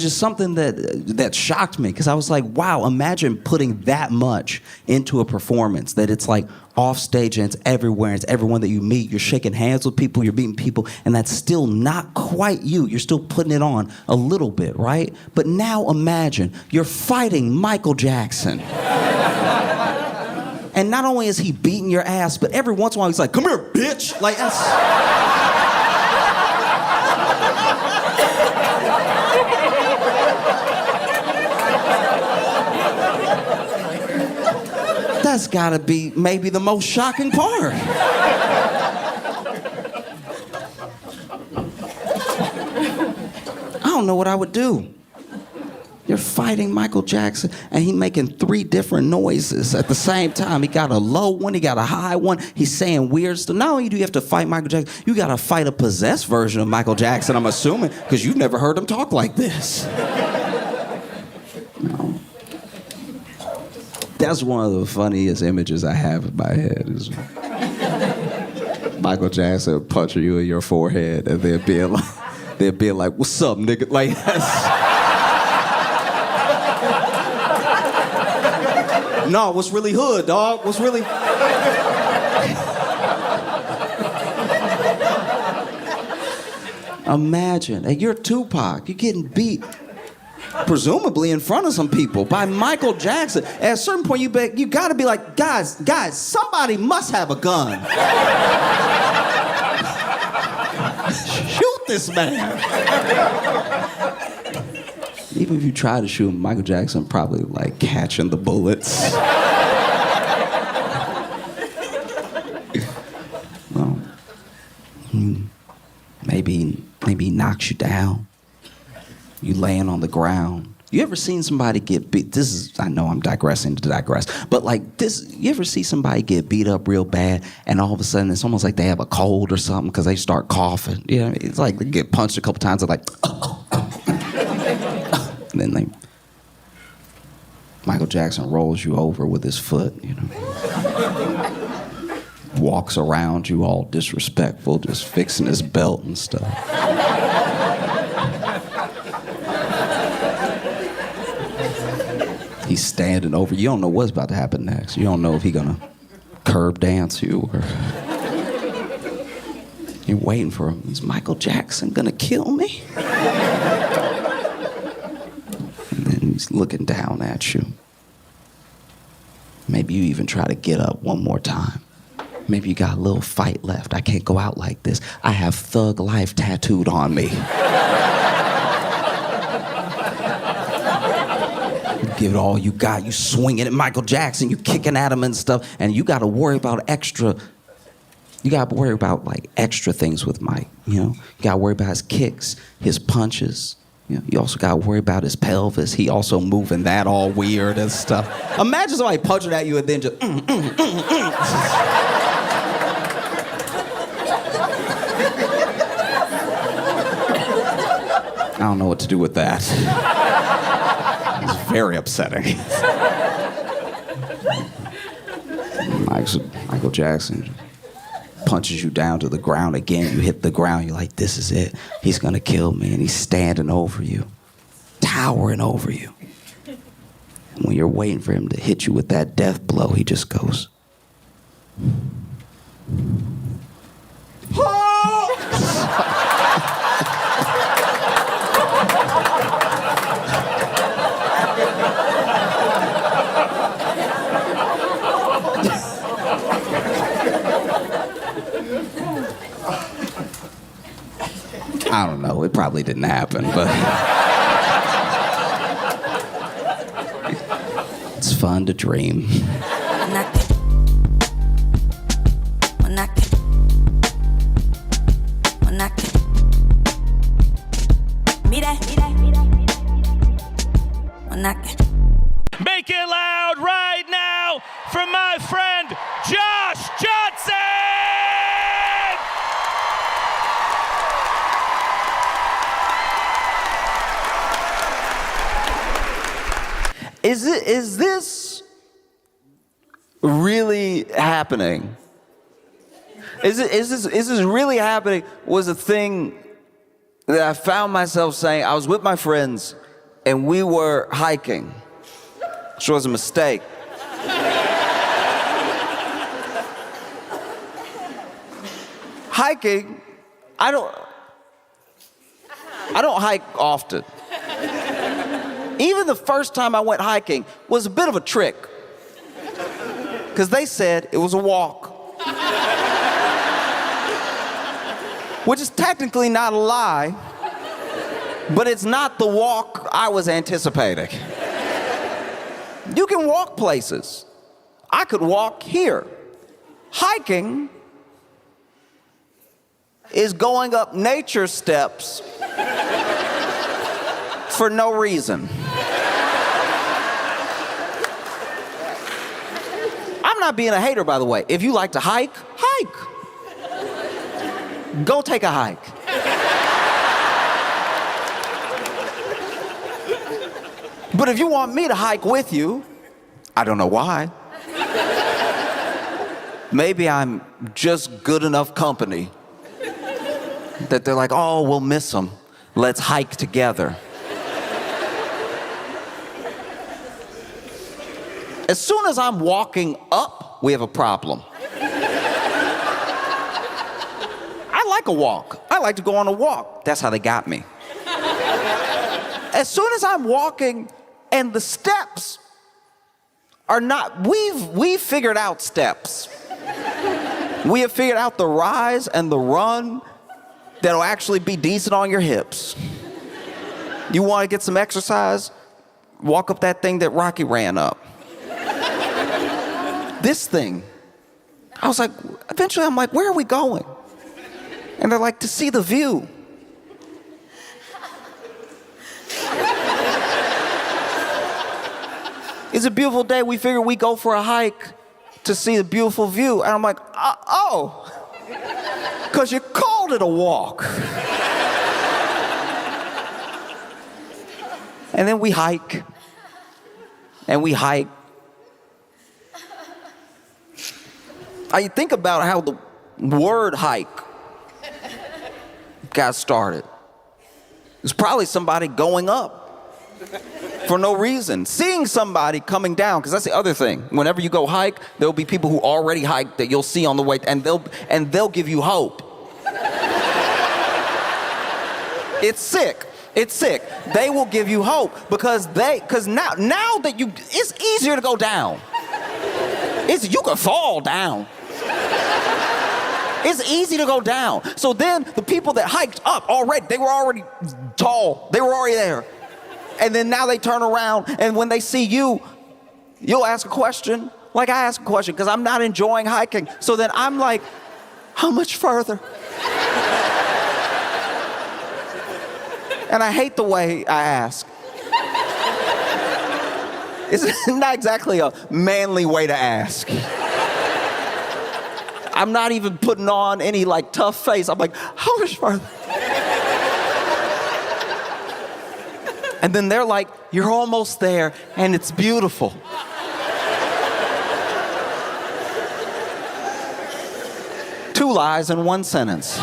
something that shocked me, because I was like, wow, imagine putting that much into a performance, that it's like off stage and it's everywhere, it's everyone that you meet, you're shaking hands with people, you're meeting people, and that's still not quite you. You're still putting it on a little bit, right? But now imagine you're fighting Michael Jackson. And not only is he beating your ass, but every once in a while he's like, come here, bitch. Like, that's gotta be maybe the most shocking part. I don't know what I would do. You're fighting Michael Jackson, and he's making 3 different noises at the same time. He got a low one, he got a high one. He's saying weird stuff. Not only do you have to fight Michael Jackson, you got to fight a possessed version of Michael Jackson, I'm assuming, because you've never heard him talk like this. No. That's one of the funniest images I have in my head, is Michael Jackson punching you in your forehead and they'd be like, what's up, nigga? Like, that's... No, what's really hood, dog? What's really... Imagine, and you're Tupac, you're getting beat, presumably in front of some people, by Michael Jackson. At a certain point, you gotta be like, guys, somebody must have a gun. Shoot this man. Even if you try to shoot him, Michael Jackson probably like catching the bullets. Well, maybe he knocks you down. You laying on the ground. You ever seen somebody get beat? I know I'm digressing to digress, but like this, you ever see somebody get beat up real bad and all of a sudden it's almost like they have a cold or something because they start coughing? You know, it's like they get punched a couple times, they're like, and then Michael Jackson rolls you over with his foot, you know. Walks around you all disrespectful, just fixing his belt and stuff. He's standing over you. You don't know what's about to happen next. You don't know if he's gonna curb dance you or... You're waiting for him. Is Michael Jackson gonna kill me? And then he's looking down at you. Maybe you even try to get up one more time. Maybe you got a little fight left. I can't go out like this. I have Thug Life tattooed on me. Give it all you got. You swinging at Michael Jackson. You kicking at him and stuff. And you got to worry about extra. You got to worry about like extra things with Mike. You know, you got to worry about his kicks, his punches. You know, you also got to worry about his pelvis. He also moving that all weird and stuff. Imagine somebody punching at you and then just. I don't know what to do with that. It's very upsetting. Michael Jackson punches you down to the ground again. You hit the ground. You're like, this is it. He's going to kill me. And he's standing over you, towering over you. And when you're waiting for him to hit you with that death blow, he just goes. I don't know. It probably didn't happen, but it's fun to dream. Make it loud right now for my friend Josh Johnson! Is this really happening? is this really happening? Was a thing that I found myself saying. I was with my friends and we were hiking, which was a mistake. Hiking, I don't hike often. Even the first time I went hiking was a bit of a trick, because they said it was a walk. Which is technically not a lie, but it's not the walk I was anticipating. You can walk places. I could walk here. Hiking is going up nature steps for no reason. I'm not being a hater, by the way. If you like to hike, hike. Go take a hike. But if you want me to hike with you, I don't know why. Maybe I'm just good enough company that they're like, oh, we'll miss them. Let's hike together. As soon as I'm walking up, we have a problem. I like a walk. I like to go on a walk. That's how they got me. As soon as I'm walking and the steps are not, we've figured out steps. We have figured out the rise and the run that'll actually be decent on your hips. You want to get some exercise? Walk up that thing that Rocky ran up. This thing, I was like, eventually I'm like, where are we going? And they're like, to see the view. It's a beautiful day. We figure we go for a hike to see the beautiful view. And I'm like, oh, because you called it a walk. And then we hike. And we hike. I think about how the word hike got started. It's probably somebody going up for no reason. Seeing somebody coming down, because that's the other thing. Whenever you go hike, there'll be people who already hiked that you'll see on the way, and they'll give you hope. It's sick. It's sick. They will give you hope because now that it's easier to go down. You can fall down. It's easy to go down. So then the people that hiked up already, they were already tall. They were already there. And then now they turn around, and when they see you, you'll ask a question. Like I ask a question because I'm not enjoying hiking. So then I'm like, how much further? And I hate the way I ask. It's not exactly a manly way to ask. I'm not even putting on any like tough face. I'm like, how much further? And then they're like, you're almost there and it's beautiful. Two lies in one sentence.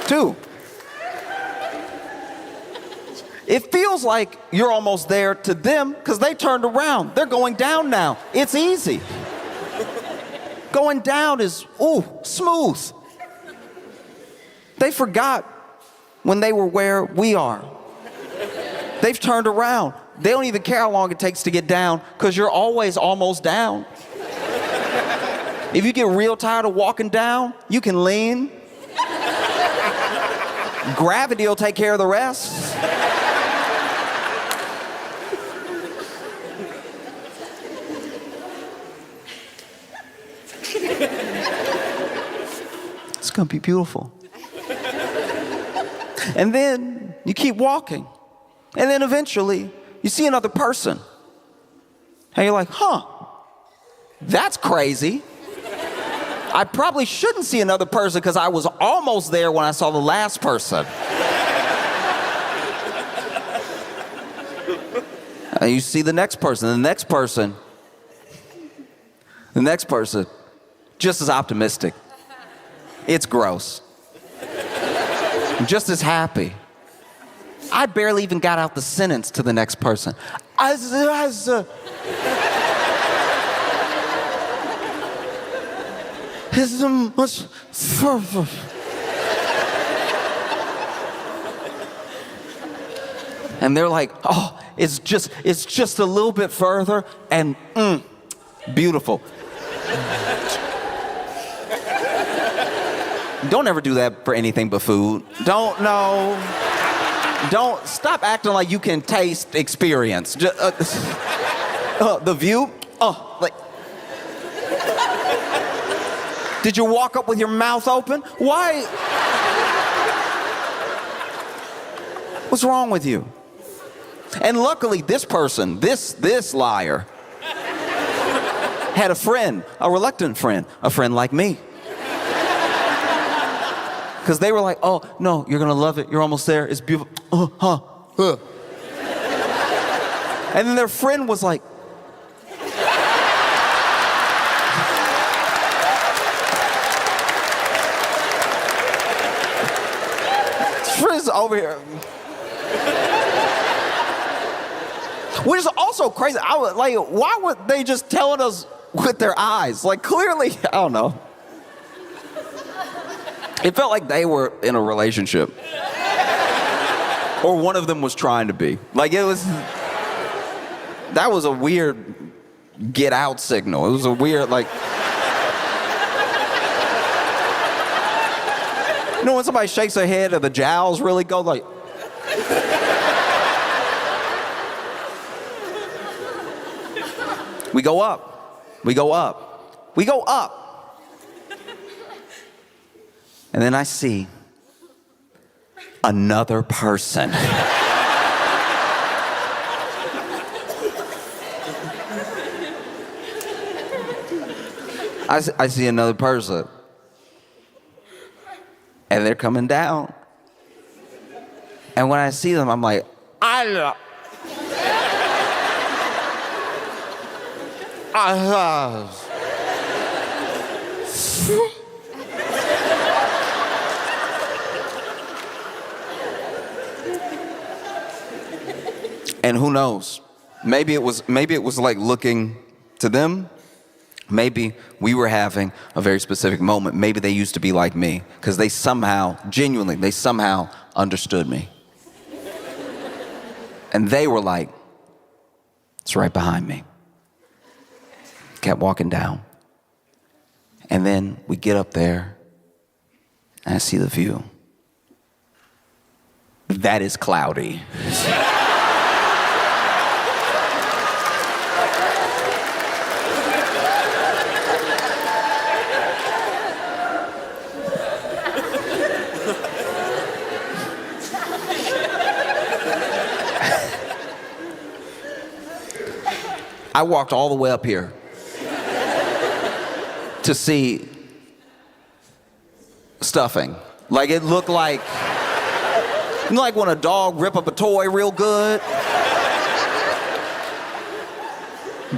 Two. It feels like you're almost there to them because they turned around. They're going down now. It's easy. Going down is, smooth. They forgot when they were where we are. They've turned around. They don't even care how long it takes to get down because you're always almost down. If you get real tired of walking down, you can lean. Gravity will take care of the rest. It's gonna be beautiful. And then you keep walking. And then eventually you see another person. And you're like, that's crazy. I probably shouldn't see another person because I was almost there when I saw the last person. And you see the next person, the next person, just as optimistic. It's gross. Just as happy. I barely even got out the sentence to the next person. It's much further. And they're like, oh, it's just a little bit further, and beautiful. Don't ever do that for anything but food. Don't stop acting like you can taste experience. The view, like. Did you walk up with your mouth open? Why? What's wrong with you? And luckily, this person, this liar, had a friend, a reluctant friend, a friend like me. Because they were like, oh, no, you're going to love it. You're almost there. It's beautiful. And then their friend was like, friends over here. Which is also crazy. I was like, why would they just telling us with their eyes? Like, clearly, I don't know. It felt like they were in a relationship. Or one of them was trying to be. Like, that was a weird get out signal. It was a weird, like. You know when somebody shakes their head and the jowls really go like. We go up. We go up. We go up. And then I see another person. I see another person. And they're coming down. And when I see them, I'm like, I And who knows? Maybe it was like looking to them. Maybe we were having a very specific moment. Maybe they used to be like me because they somehow, genuinely, they somehow understood me. And they were like, it's right behind me. Kept walking down. And then we get up there and I see the view. That is cloudy. I walked all the way up here to see stuffing. Like it looked like, you know, like when a dog rip up a toy real good.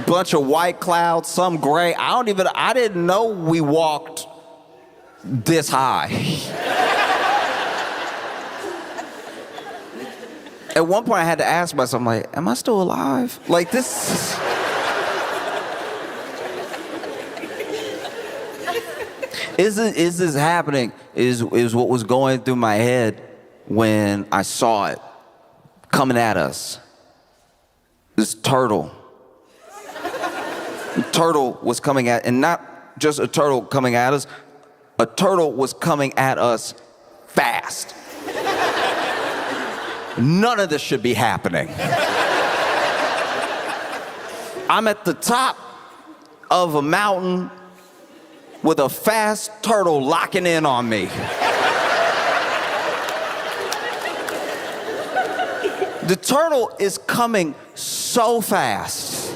Bunch of white clouds, some gray. I didn't know we walked this high. At one point I had to ask myself, I'm like, am I still alive? Like this. Is this happening? Is what was going through my head when I saw it coming at us. This turtle. The turtle was coming at, and not just a turtle coming at us, a turtle was coming at us fast. None of this should be happening. I'm at the top of a mountain with a fast turtle locking in on me. The turtle is coming so fast.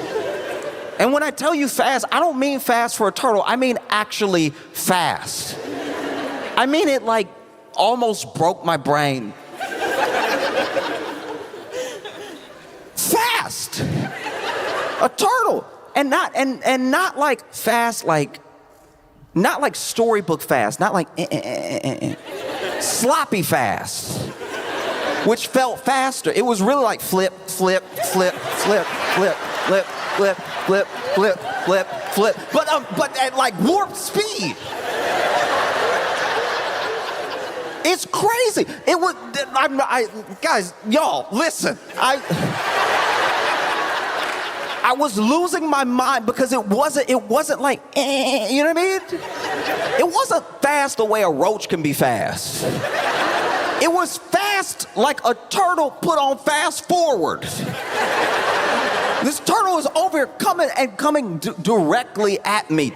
And when I tell you fast, I don't mean fast for a turtle. I mean actually fast. I mean it like almost broke my brain. Fast. A turtle. And not like fast, not like storybook fast, not like sloppy fast, which felt faster. It was really like flip, flip, flip, flip, flip, flip, flip, flip, flip, flip, flip, but at like warp speed. It's crazy. It was, guys, y'all, listen. I was losing my mind because it wasn't like, you know what I mean? It wasn't fast the way a roach can be fast. It was fast like a turtle put on fast forward. This turtle is over here coming directly at me.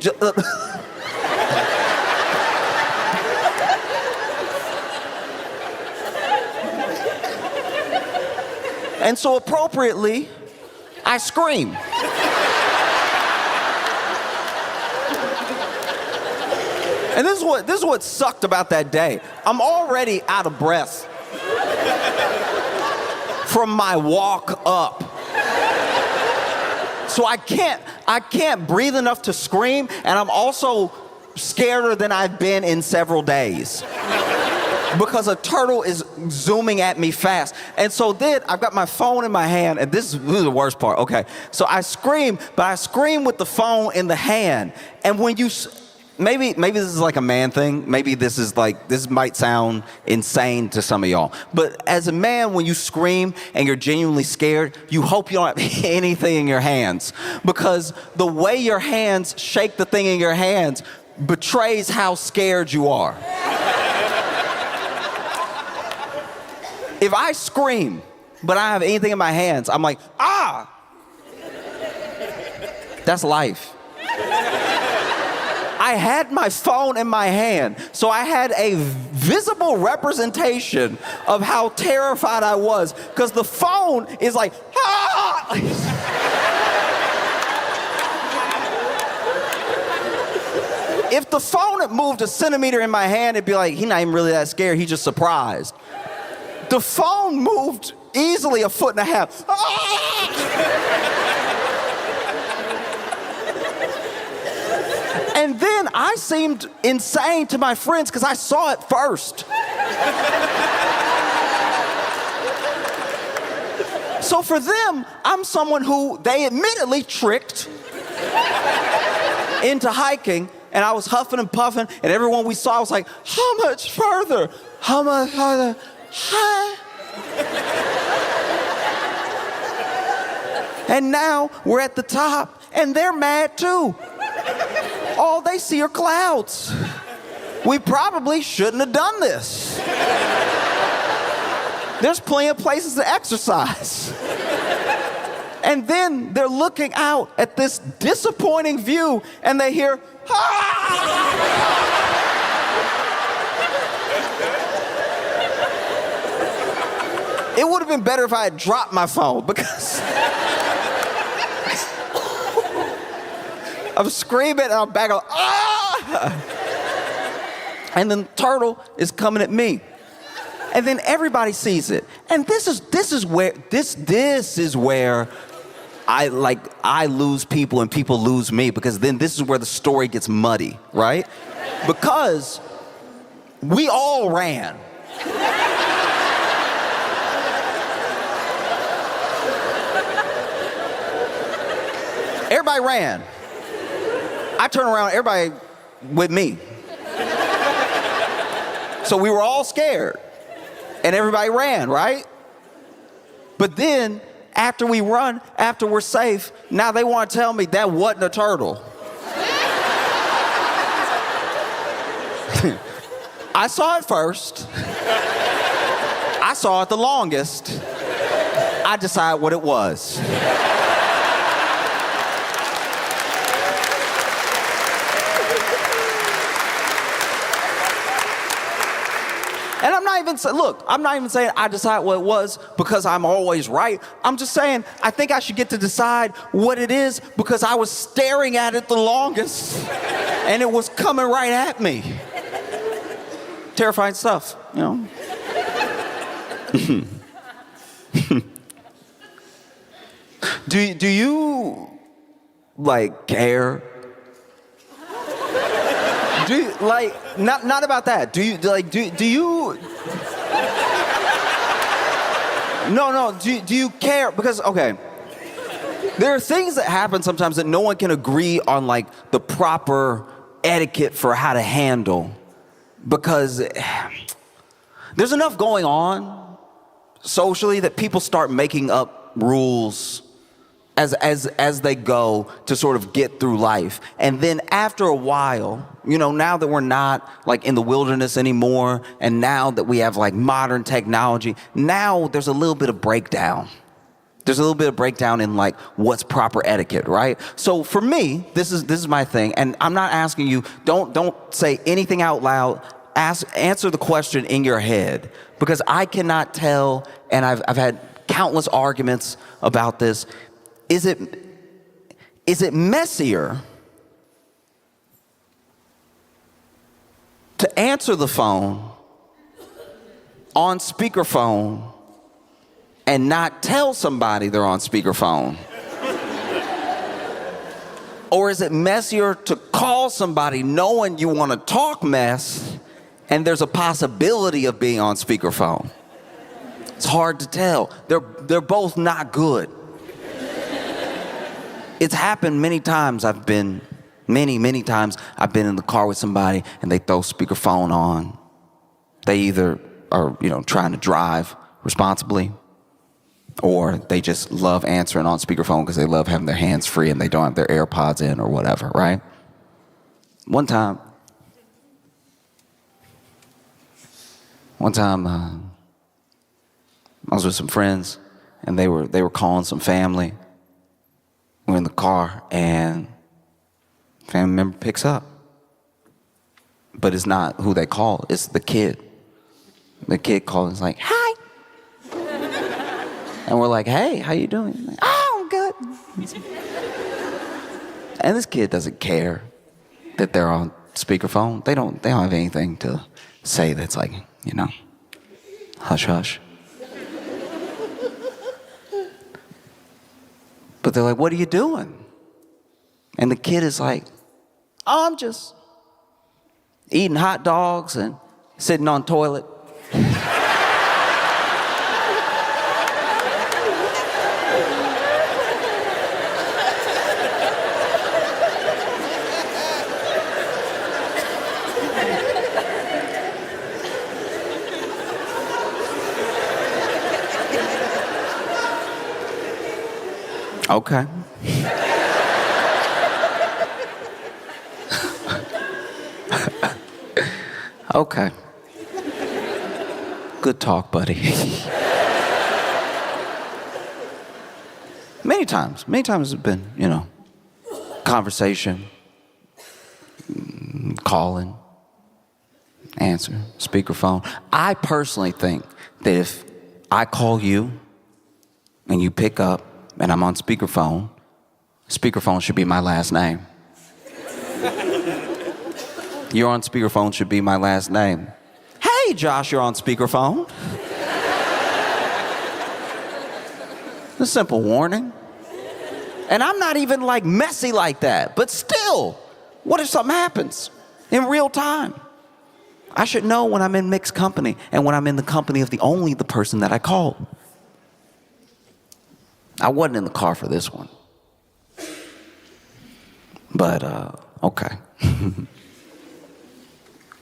And so appropriately, I scream. And this is what sucked about that day. I'm already out of breath from my walk up. So I can't breathe enough to scream, and I'm also scareder than I've been in several days. Because a turtle is zooming at me fast. And so then I've got my phone in my hand, and this is the worst part. Okay, so I scream, but I scream with the phone in the hand. And when you, maybe this is like a man thing. Maybe this might sound insane to some of y'all. But as a man, when you scream and you're genuinely scared, you hope you don't have anything in your hands. Because the way your hands shake the thing in your hands betrays how scared you are. If I scream, but I don't have anything in my hands, I'm like, ah! That's life. I had my phone in my hand, so I had a visible representation of how terrified I was, because the phone is like, ah! If the phone had moved a centimeter in my hand, it'd be like, he's not even really that scared, he's just surprised. The phone moved easily a foot and a half. Ah! And then I seemed insane to my friends because I saw it first. So for them, I'm someone who they admittedly tricked into hiking, and I was huffing and puffing, and everyone we saw was like, how much further? How much further? And now we're at the top, and they're mad too. All they see are clouds. We probably shouldn't have done this. There's plenty of places to exercise. And then they're looking out at this disappointing view, and they hear, ah! It would have been better if I had dropped my phone, because I'm screaming and I'm back on, ah! And then the turtle is coming at me. And then everybody sees it. And this is where I lose people and people lose me, because then this is where the story gets muddy, right? Because we all ran. Everybody ran. I turned around, everybody with me. So we were all scared. And everybody ran, right? But then, after we run, after we're safe, now they want to tell me that wasn't a turtle. I saw it first. I saw it the longest. I decided what it was. And I'm not even saying I decide what it was because I'm always right. I'm just saying I think I should get to decide what it is because I was staring at it the longest and it was coming right at me. Terrifying stuff, you know? Do you like care? Do you, like not about that? Do you like do you? No. Do you care? Because okay, there are things that happen sometimes that no one can agree on, like the proper etiquette for how to handle, because there's enough going on socially that people start making up rules as they go to sort of get through life. And then after a while, now that we're not like in the wilderness anymore, and now that we have like modern technology, now there's a little bit of breakdown. There's a little bit of breakdown in like what's proper etiquette, right? So for me, this is my thing, and I'm not asking you, don't say anything out loud. Answer the question in your head, because I cannot tell, and I've had countless arguments about this. Is it messier to answer the phone on speakerphone and not tell somebody they're on speakerphone? Or is it messier to call somebody knowing you want to talk mess and there's a possibility of being on speakerphone? It's hard to tell. They're both not good. It's happened many times. Many times I've been in the car with somebody and they throw speakerphone on. They either are, trying to drive responsibly, or they just love answering on speakerphone because they love having their hands free and they don't have their AirPods in or whatever, right? One time, I was with some friends and they were calling some family. We're in the car and family member picks up, but it's not who they call. It's the kid. The kid calls, it's like, hi. And we're like, hey, how you doing? Like, oh, I'm good. And this kid doesn't care that they're on speakerphone. They don't have anything to say that's like, hush hush. But they're like, what are you doing? And the kid is like, oh, I'm just eating hot dogs and sitting on toilet. Okay. Okay. Good talk, buddy. Many times it's been, conversation, calling, answer, speakerphone. I personally think that if I call you and you pick up and I'm on speakerphone, speakerphone should be my last name. You're on speakerphone should be my last name. Hey, Josh, you're on speakerphone. A simple warning. And I'm not even like messy like that, but still, what if something happens in real time? I should know when I'm in mixed company and when I'm in the company of the person that I called. I wasn't in the car for this one. But, okay.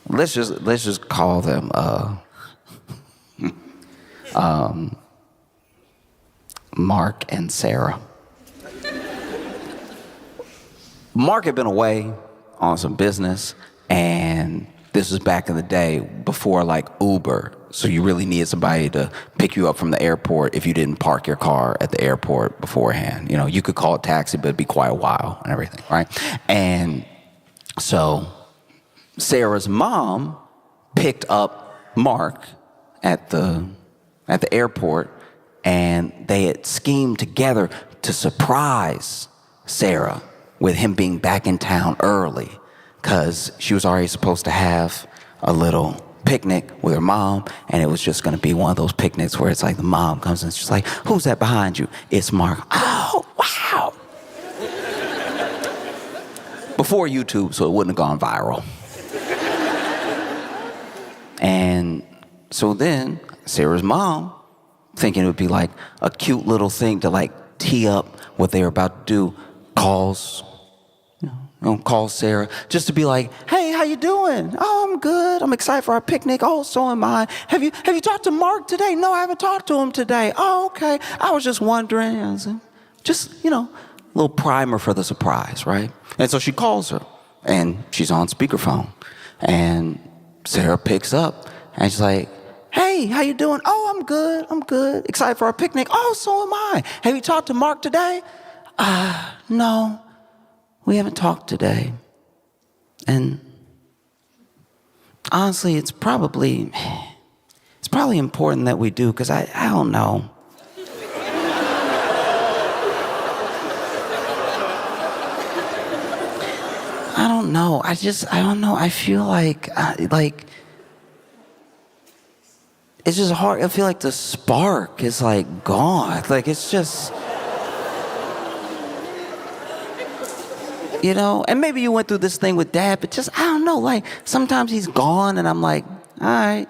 Let's just call them, Mark and Sarah. Mark had been away on some business, and this was back in the day before like Uber. So you really needed somebody to pick you up from the airport if you didn't park your car at the airport beforehand. You could call a taxi, but it'd be quite a while and everything, right? And so Sarah's mom picked up Mark at the airport, and they had schemed together to surprise Sarah with him being back in town early, because she was already supposed to have a little picnic with her mom, and it was just going to be one of those picnics where it's like the mom comes and she's like, who's that behind you? It's Mark. Oh, wow. Before YouTube, so it wouldn't have gone viral. And so then Sarah's mom, thinking it would be like a cute little thing to like tee up what they were about to do, calls Sarah just to be like, hey, how you doing? Oh, I'm good. I'm excited for our picnic. Oh, so am I. Have you talked to Mark today? No, I haven't talked to him today. Oh, okay. I was just wondering. I was just, a little primer for the surprise, right? And so she calls her, and she's on speakerphone, and Sarah picks up, and she's like, hey, how you doing? Oh, I'm good. I'm good. Excited for our picnic. Oh, so am I. Have you talked to Mark today? No. We haven't talked today. And honestly, it's probably important that we do, because I don't know. I don't know. I don't know. I feel like it's just hard. I feel like the spark is like gone. Like it's just... and maybe you went through this thing with Dad, but just, I don't know, like, sometimes he's gone, and I'm like, all right.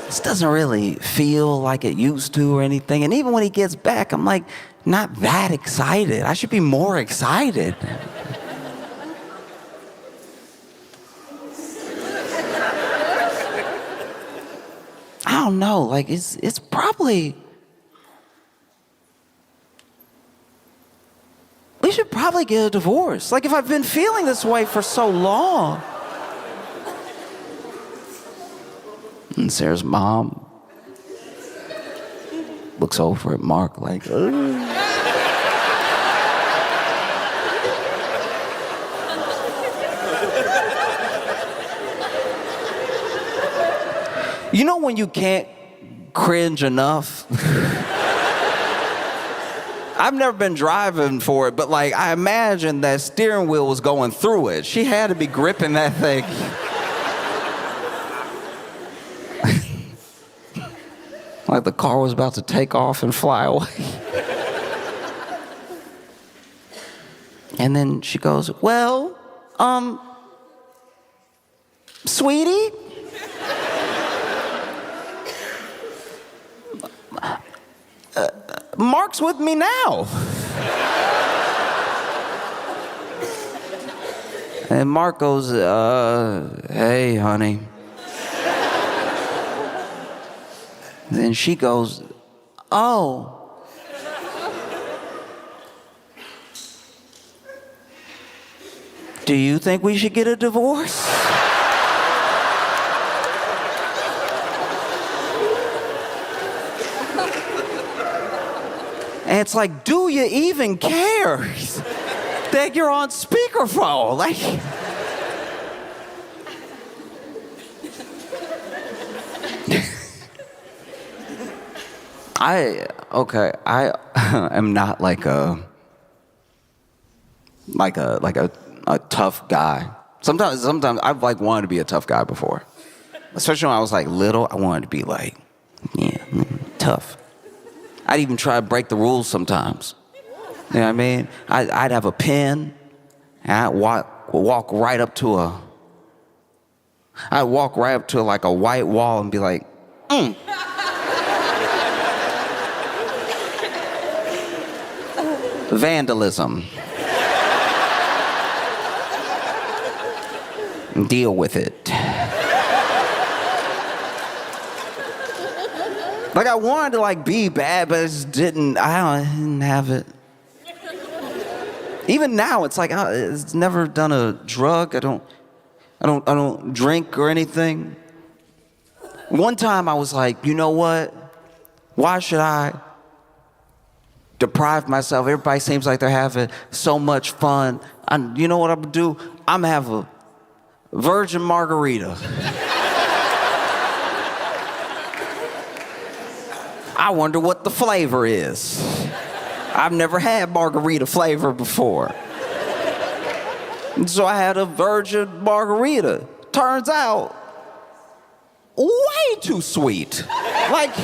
This doesn't really feel like it used to or anything. And even when he gets back, I'm like, not that excited. I should be more excited. I don't know, like, it's probably... We should probably get a divorce. Like, if I've been feeling this way for so long. And Sarah's mom looks over at Mark like, ugh. You know when you can't cringe enough? I've never been driving for it, but like I imagine that steering wheel was going through it. She had to be gripping that thing. Like the car was about to take off and fly away. And then she goes, well, sweetie? Mark's with me now. And Mark goes, hey, honey. Then she goes, oh. Do you think we should get a divorce? And it's like, do you even care that you're on speakerphone? Like, I am not like a tough guy. Sometimes I've like wanted to be a tough guy before. Especially when I was like little, I wanted to be like, tough. I'd even try to break the rules sometimes. You know what I mean? I'd have a pen, and I'd walk right up to like a white wall and be like, Vandalism. Deal with it. Like I wanted to like be bad, but I just didn't. I didn't have it. Even now, it's like it's never done a drug. I don't drink or anything. One time I was like, you know what? Why should I deprive myself? Everybody seems like they're having so much fun. You know what I'm gonna do? I'm gonna have a virgin margarita. I wonder what the flavor is. I've never had margarita flavor before. And so I had a virgin margarita. Turns out, way too sweet. Like,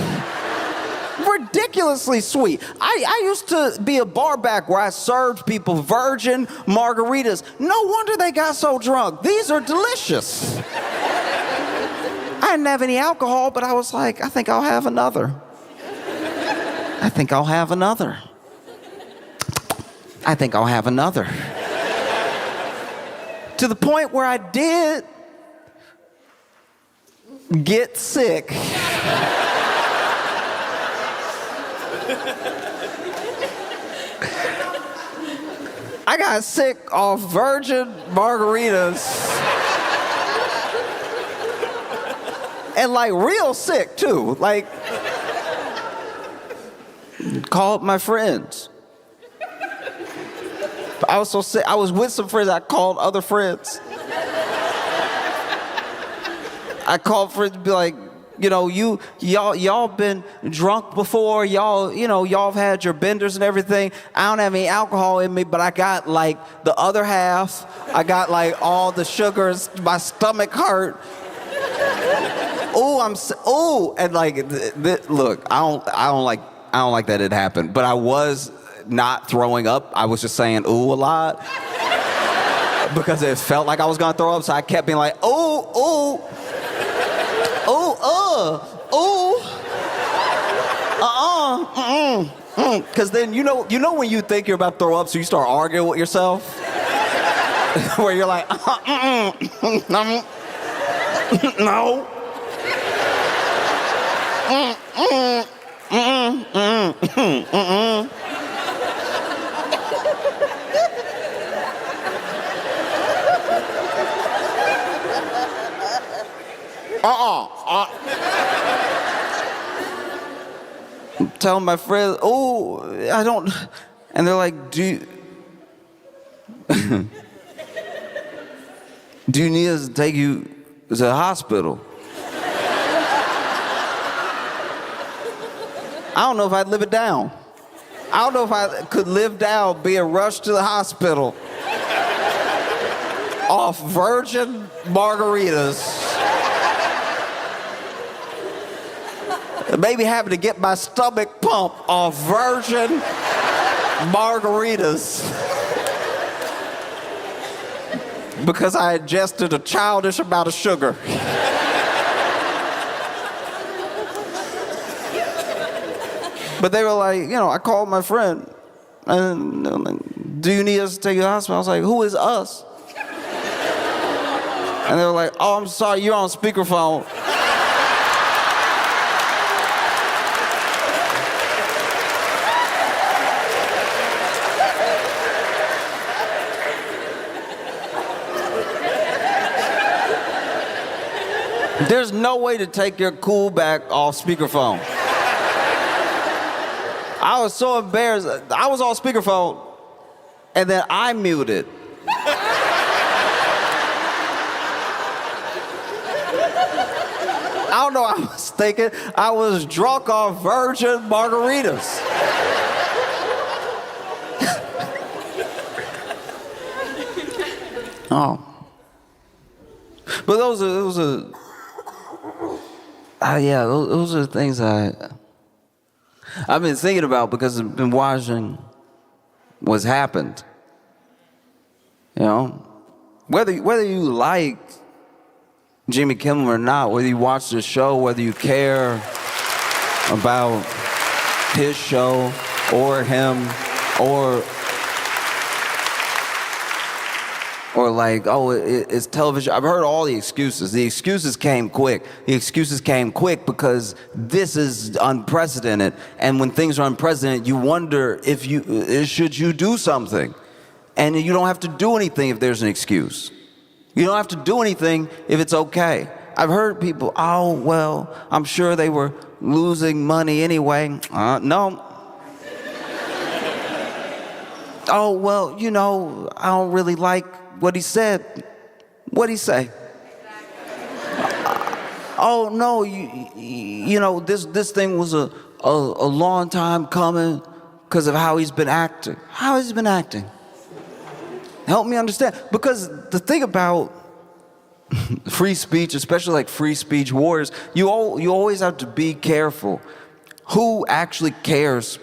ridiculously sweet. I used to be a bar back where I served people virgin margaritas. No wonder they got so drunk. These are delicious. I didn't have any alcohol, but I was like, I think I'll have another. I think I'll have another. I think I'll have another. To the point where I did get sick. I got sick off virgin margaritas. And like real sick too. Like, called my friends. I was so sick. I was with some friends. I called other friends. I called friends to be like, you know, y'all been drunk before. Y'all have had your benders and everything. I don't have any alcohol in me, but I got like the other half. I got like all the sugars. My stomach hurt. And like, look, I don't like that it happened, but I was not throwing up. I was just saying ooh a lot because it felt like I was gonna throw up, so I kept being like, ooh, because then you know when you think you're about to throw up, so you start arguing with yourself, where you're like, no. I'm telling my friends, I don't, and they're like, do you need us to take you to the hospital? I don't know if I'd live it down. I don't know if I could live down being rushed to the hospital off virgin margaritas. Maybe having to get my stomach pumped off virgin margaritas because I ingested a childish amount of sugar. But they were like, I called my friend, and they were like, do you need us to take you to the hospital? I was like, who is us? And they were like, oh, I'm sorry, you're on speakerphone. There's no way to take your cool back off speakerphone. I was so embarrassed. I was on speakerphone, and then I muted. I don't know what I was thinking. I was drunk off virgin margaritas. Oh. But those are the things I've been thinking about because I've been watching what's happened. Whether you like Jimmy Kimmel or not, whether you watch the show, whether you care about his show or him, or like, it's television. I've heard all the excuses. The excuses came quick. Because this is unprecedented. And when things are unprecedented, you wonder should you do something? And you don't have to do anything if there's an excuse. You don't have to do anything if it's okay. I've heard people, I'm sure they were losing money anyway. No. I don't really like what he said. What'd he say? This thing was a long time coming because of how he's been acting. How has he been acting? Help me understand. Because the thing about free speech, especially like free speech warriors, you always have to be careful Who actually cares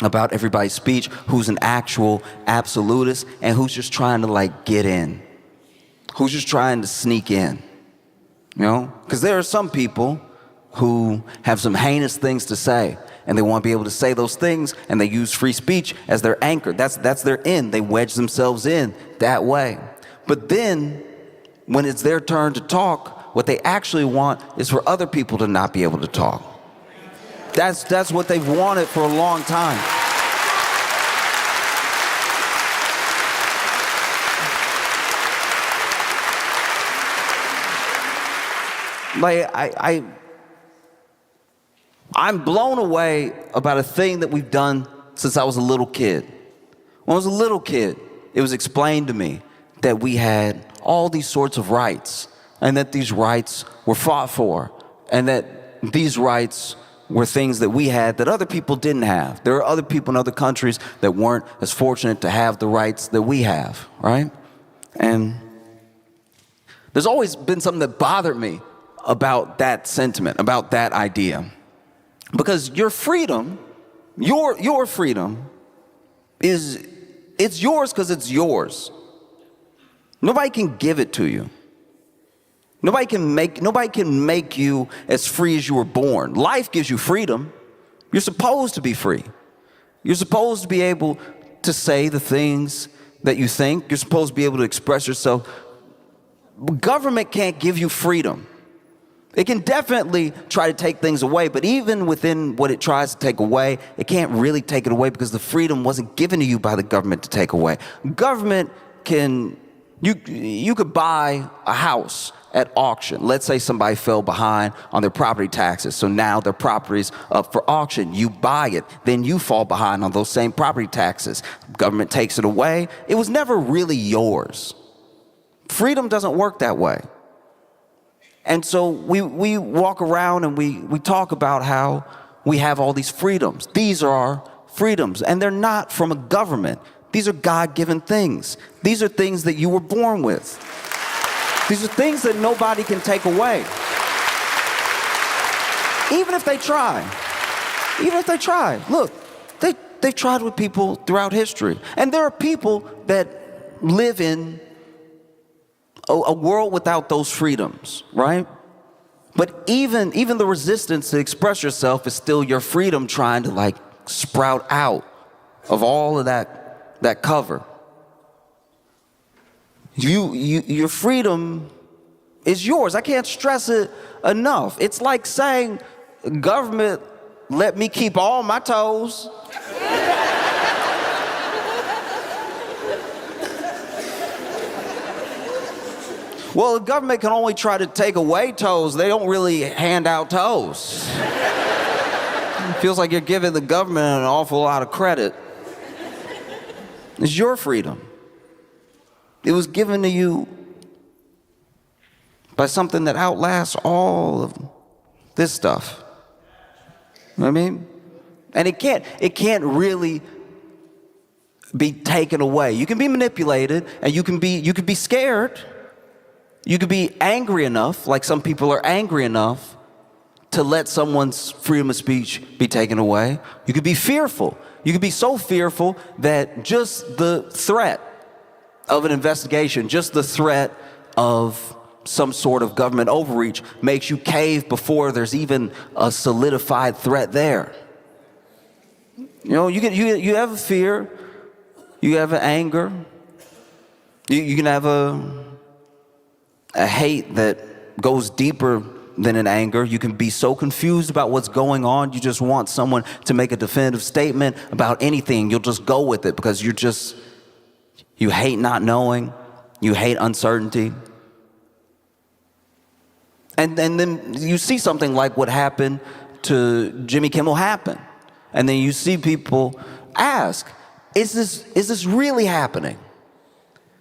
about everybody's speech? Who's an actual absolutist? And who's just trying to like get in? Who's just trying to sneak in? You know? Because there are some people who have some heinous things to say, and they want to be able to say those things, and they use free speech as their anchor. That's their end. They wedge themselves in that way. But then, when it's their turn to talk, what they actually want is for other people to not be able to talk. That's what they've wanted for a long time. Like I'm blown away about a thing that we've done since I was a little kid. When I was a little kid, it was explained to me that we had all these sorts of rights, and that these rights were fought for, and that these rights were things that we had that other people didn't have. There are other people in other countries that weren't as fortunate to have the rights that we have, right? And there's always been something that bothered me about that sentiment, about that idea. Because your freedom, your freedom it's yours because it's yours. Nobody can give it to you. Nobody can make you as free as you were born. Life gives you freedom. You're supposed to be free. You're supposed to be able to say the things that you think. You're supposed to be able to express yourself. But government can't give you freedom. It can definitely try to take things away, but even within what it tries to take away, it can't really take it away because the freedom wasn't given to you by the government to take away. Government can, you could buy a house at auction. Let's say somebody fell behind on their property taxes, so now their property's up for auction. You buy it, then you fall behind on those same property taxes. Government takes it away. It was never really yours. Freedom doesn't work that way. And so we walk around and we talk about how we have all these freedoms. These are our freedoms, and they're not from a government. These are God-given things. These are things that you were born with. These are things that nobody can take away. Even if they try. Even if they try. Look, they've tried with people throughout history. And there are people that live in a world without those freedoms, right? But even the resistance to express yourself is still your freedom trying to like sprout out of all of that cover. Your freedom is yours. I can't stress it enough. It's like saying, government, let me keep all my toes. Well, the government can only try to take away toes. They don't really hand out toes. It feels like you're giving the government an awful lot of credit. It's your freedom. It was given to you by something that outlasts all of this stuff. You know what I mean? And it can't really be taken away. You can be manipulated, and you can be scared. You could be angry enough, like some people are angry enough, to let someone's freedom of speech be taken away. You could be fearful. You could be so fearful that just the threat of an investigation, just the threat of some sort of government overreach makes you cave before there's even a solidified threat there. You know, you have a fear, you have an anger, you can have a hate that goes deeper than an anger. You can be so confused about what's going on, you just want someone to make a definitive statement about anything. You'll just go with it because you hate not knowing, you hate uncertainty. And then you see something like what happened to Jimmy Kimmel happen. And then you see people ask, is this really happening?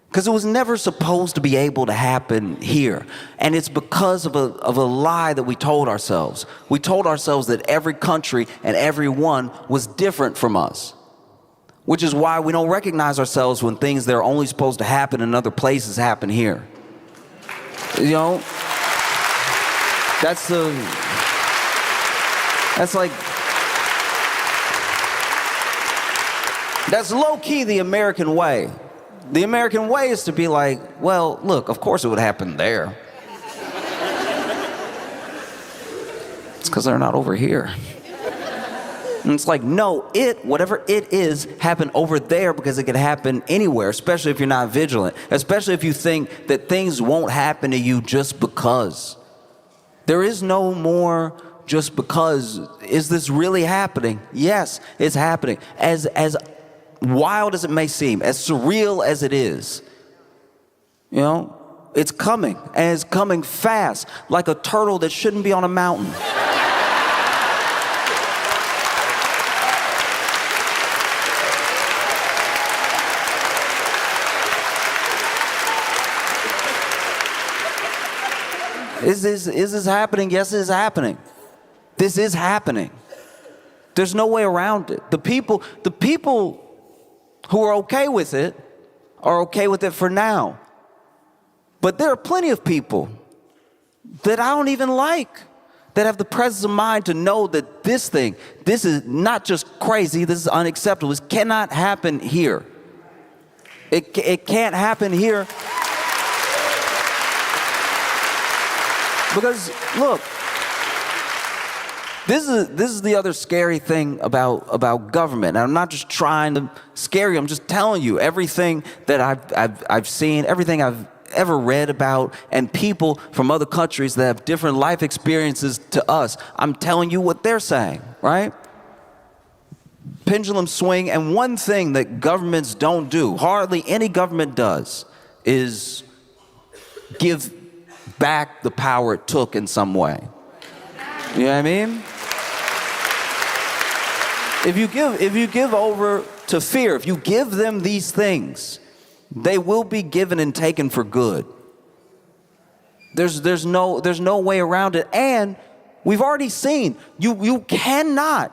Because it was never supposed to be able to happen here. And it's because of a lie that we told ourselves. We told ourselves that every country and everyone was different from us. Which is why we don't recognize ourselves when things that are only supposed to happen in other places happen here. You know? That's like That's low-key the American way. The American way is to be like, well, look, of course it would happen there. It's because they're not over here. And it's like, no, whatever it is, happened over there because it could happen anywhere, especially if you're not vigilant, especially if you think that things won't happen to you just because. There is no more just because. Is this really happening? Yes, it's happening. As wild as it may seem, as surreal as it is, you know, it's coming, and it's coming fast, like a turtle that shouldn't be on a mountain. Is this happening? Yes, it is happening. This is happening. There's no way around it. The people who are okay with it are okay with it for now. But there are plenty of people that I don't even like, that have the presence of mind to know that this is not just crazy, this is unacceptable. This cannot happen here. It can't happen here. Because, look, this is the other scary thing about government. And I'm not just trying to scare you. I'm just telling you everything that I've seen, everything I've ever read about, and people from other countries that have different life experiences to us. I'm telling you what they're saying, right? Pendulum swing. And one thing that governments don't do, hardly any government does, is give back the power it took in some way. You know what I mean? If you give over to fear, if you give them these things, they will be given and taken for good. There's no way around it. And we've already seen you cannot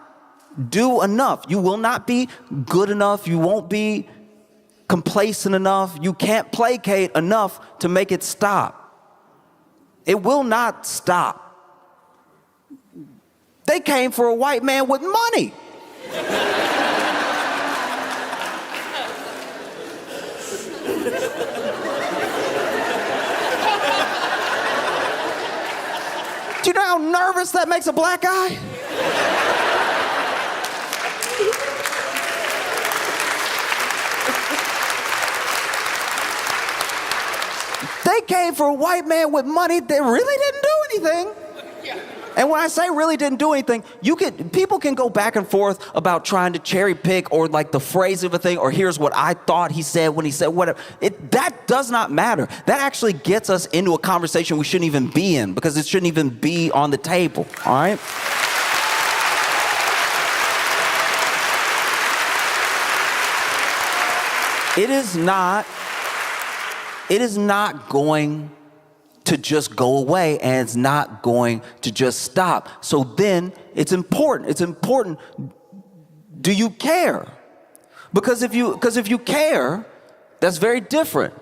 do enough. You will not be good enough. You won't be complacent enough. You can't placate enough to make it stop. It will not stop. They came for a white man with money. Do you know how nervous that makes a black guy? They came for a white man with money that really didn't do anything. And when I say really didn't do anything, people can go back and forth about trying to cherry pick or like the phrase of a thing, or here's what I thought he said when he said whatever. That does not matter. That actually gets us into a conversation we shouldn't even be in, because it shouldn't even be on the table, all right? It is not going to just go away, and it's not going to just stop. So then it's important. Do you care? Because if you care, that's very different.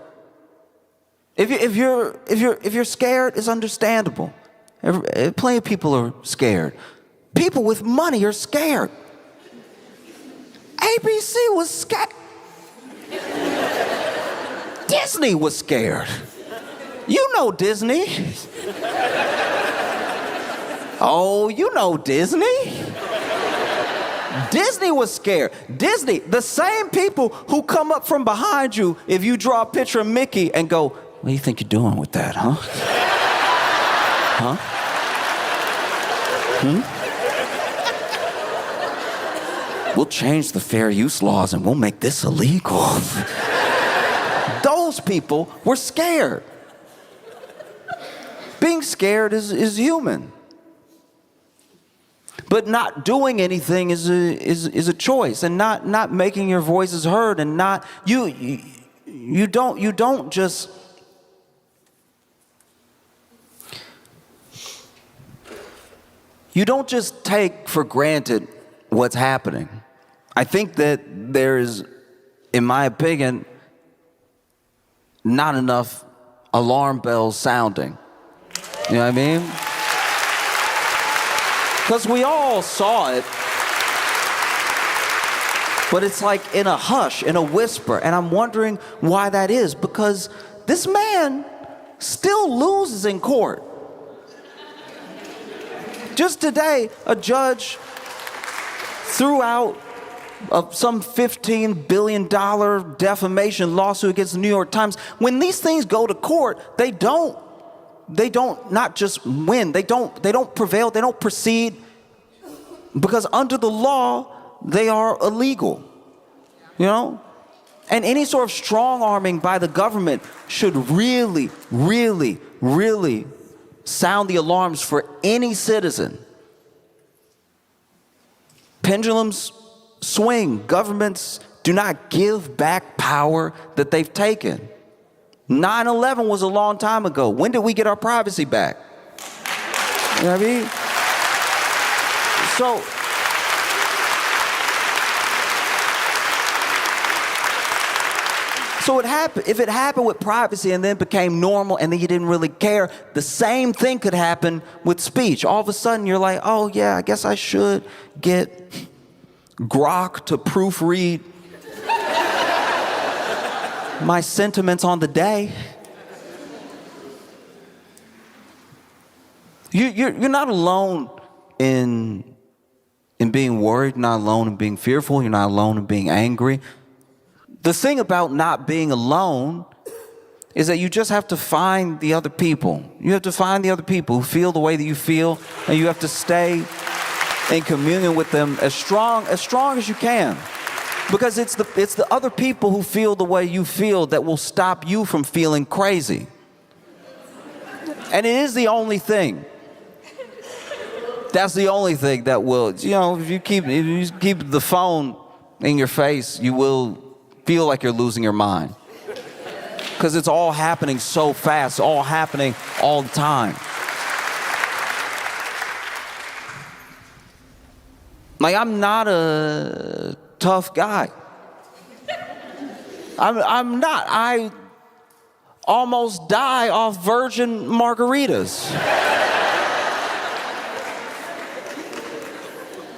If you're scared, it's understandable. Plenty of people are scared. People with money are scared. ABC was scared. Disney was scared. You know Disney. Oh, you know Disney. Disney was scared. Disney, the same people who come up from behind you if you draw a picture of Mickey and go, what do you think you're doing with that, huh? Huh? We'll change the fair use laws and we'll make this illegal. Those people were scared. Being scared is human. But not doing anything is a choice, and not making your voices heard, and not you don't just take for granted what's happening. I think that there is, in my opinion, not enough alarm bells sounding. You know what I mean? Because we all saw it. But it's like in a hush, in a whisper. And I'm wondering why that is, because this man still loses in court. Just today, a judge threw out some $15 billion defamation lawsuit against the New York Times. When these things go to court, they don't not just win, they don't prevail, they don't proceed, because under the law, they are illegal, you know? And any sort of strong arming by the government should really, really, really sound the alarms for any citizen. Pendulums swing. Governments do not give back power that they've taken. 9/11 was a long time ago. When did we get our privacy back? You know what I mean? So if it happened with privacy and then became normal and then you didn't really care, the same thing could happen with speech. All of a sudden you're like, oh yeah, I guess I should get Grok to proofread my sentiments on the day. You're not alone in being worried, you're not alone in being fearful, you're not alone in being angry. The thing about not being alone is that you just have to find the other people. You have to find the other people who feel the way that you feel, and you have to stay in communion with them as strong as you can. Because it's the other people who feel the way you feel that will stop you from feeling crazy. And it is the only thing. That's the only thing that will, you know, if you keep the phone in your face, you will feel like you're losing your mind. Because it's all happening so fast, all happening all the time. Like, I'm not a tough guy. I'm not. I almost die off virgin margaritas.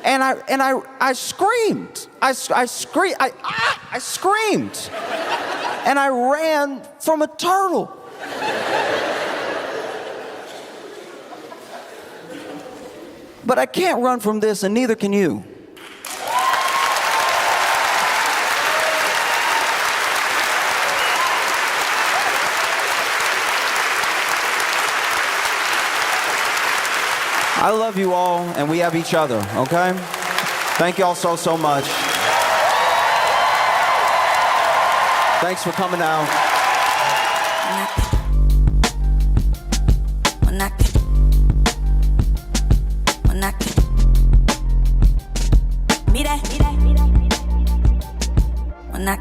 And I screamed. I screamed. And I ran from a turtle. But I can't run from this, and neither can you. I love you all, and we have each other, okay? Thank you all so much. Thanks for coming out. When I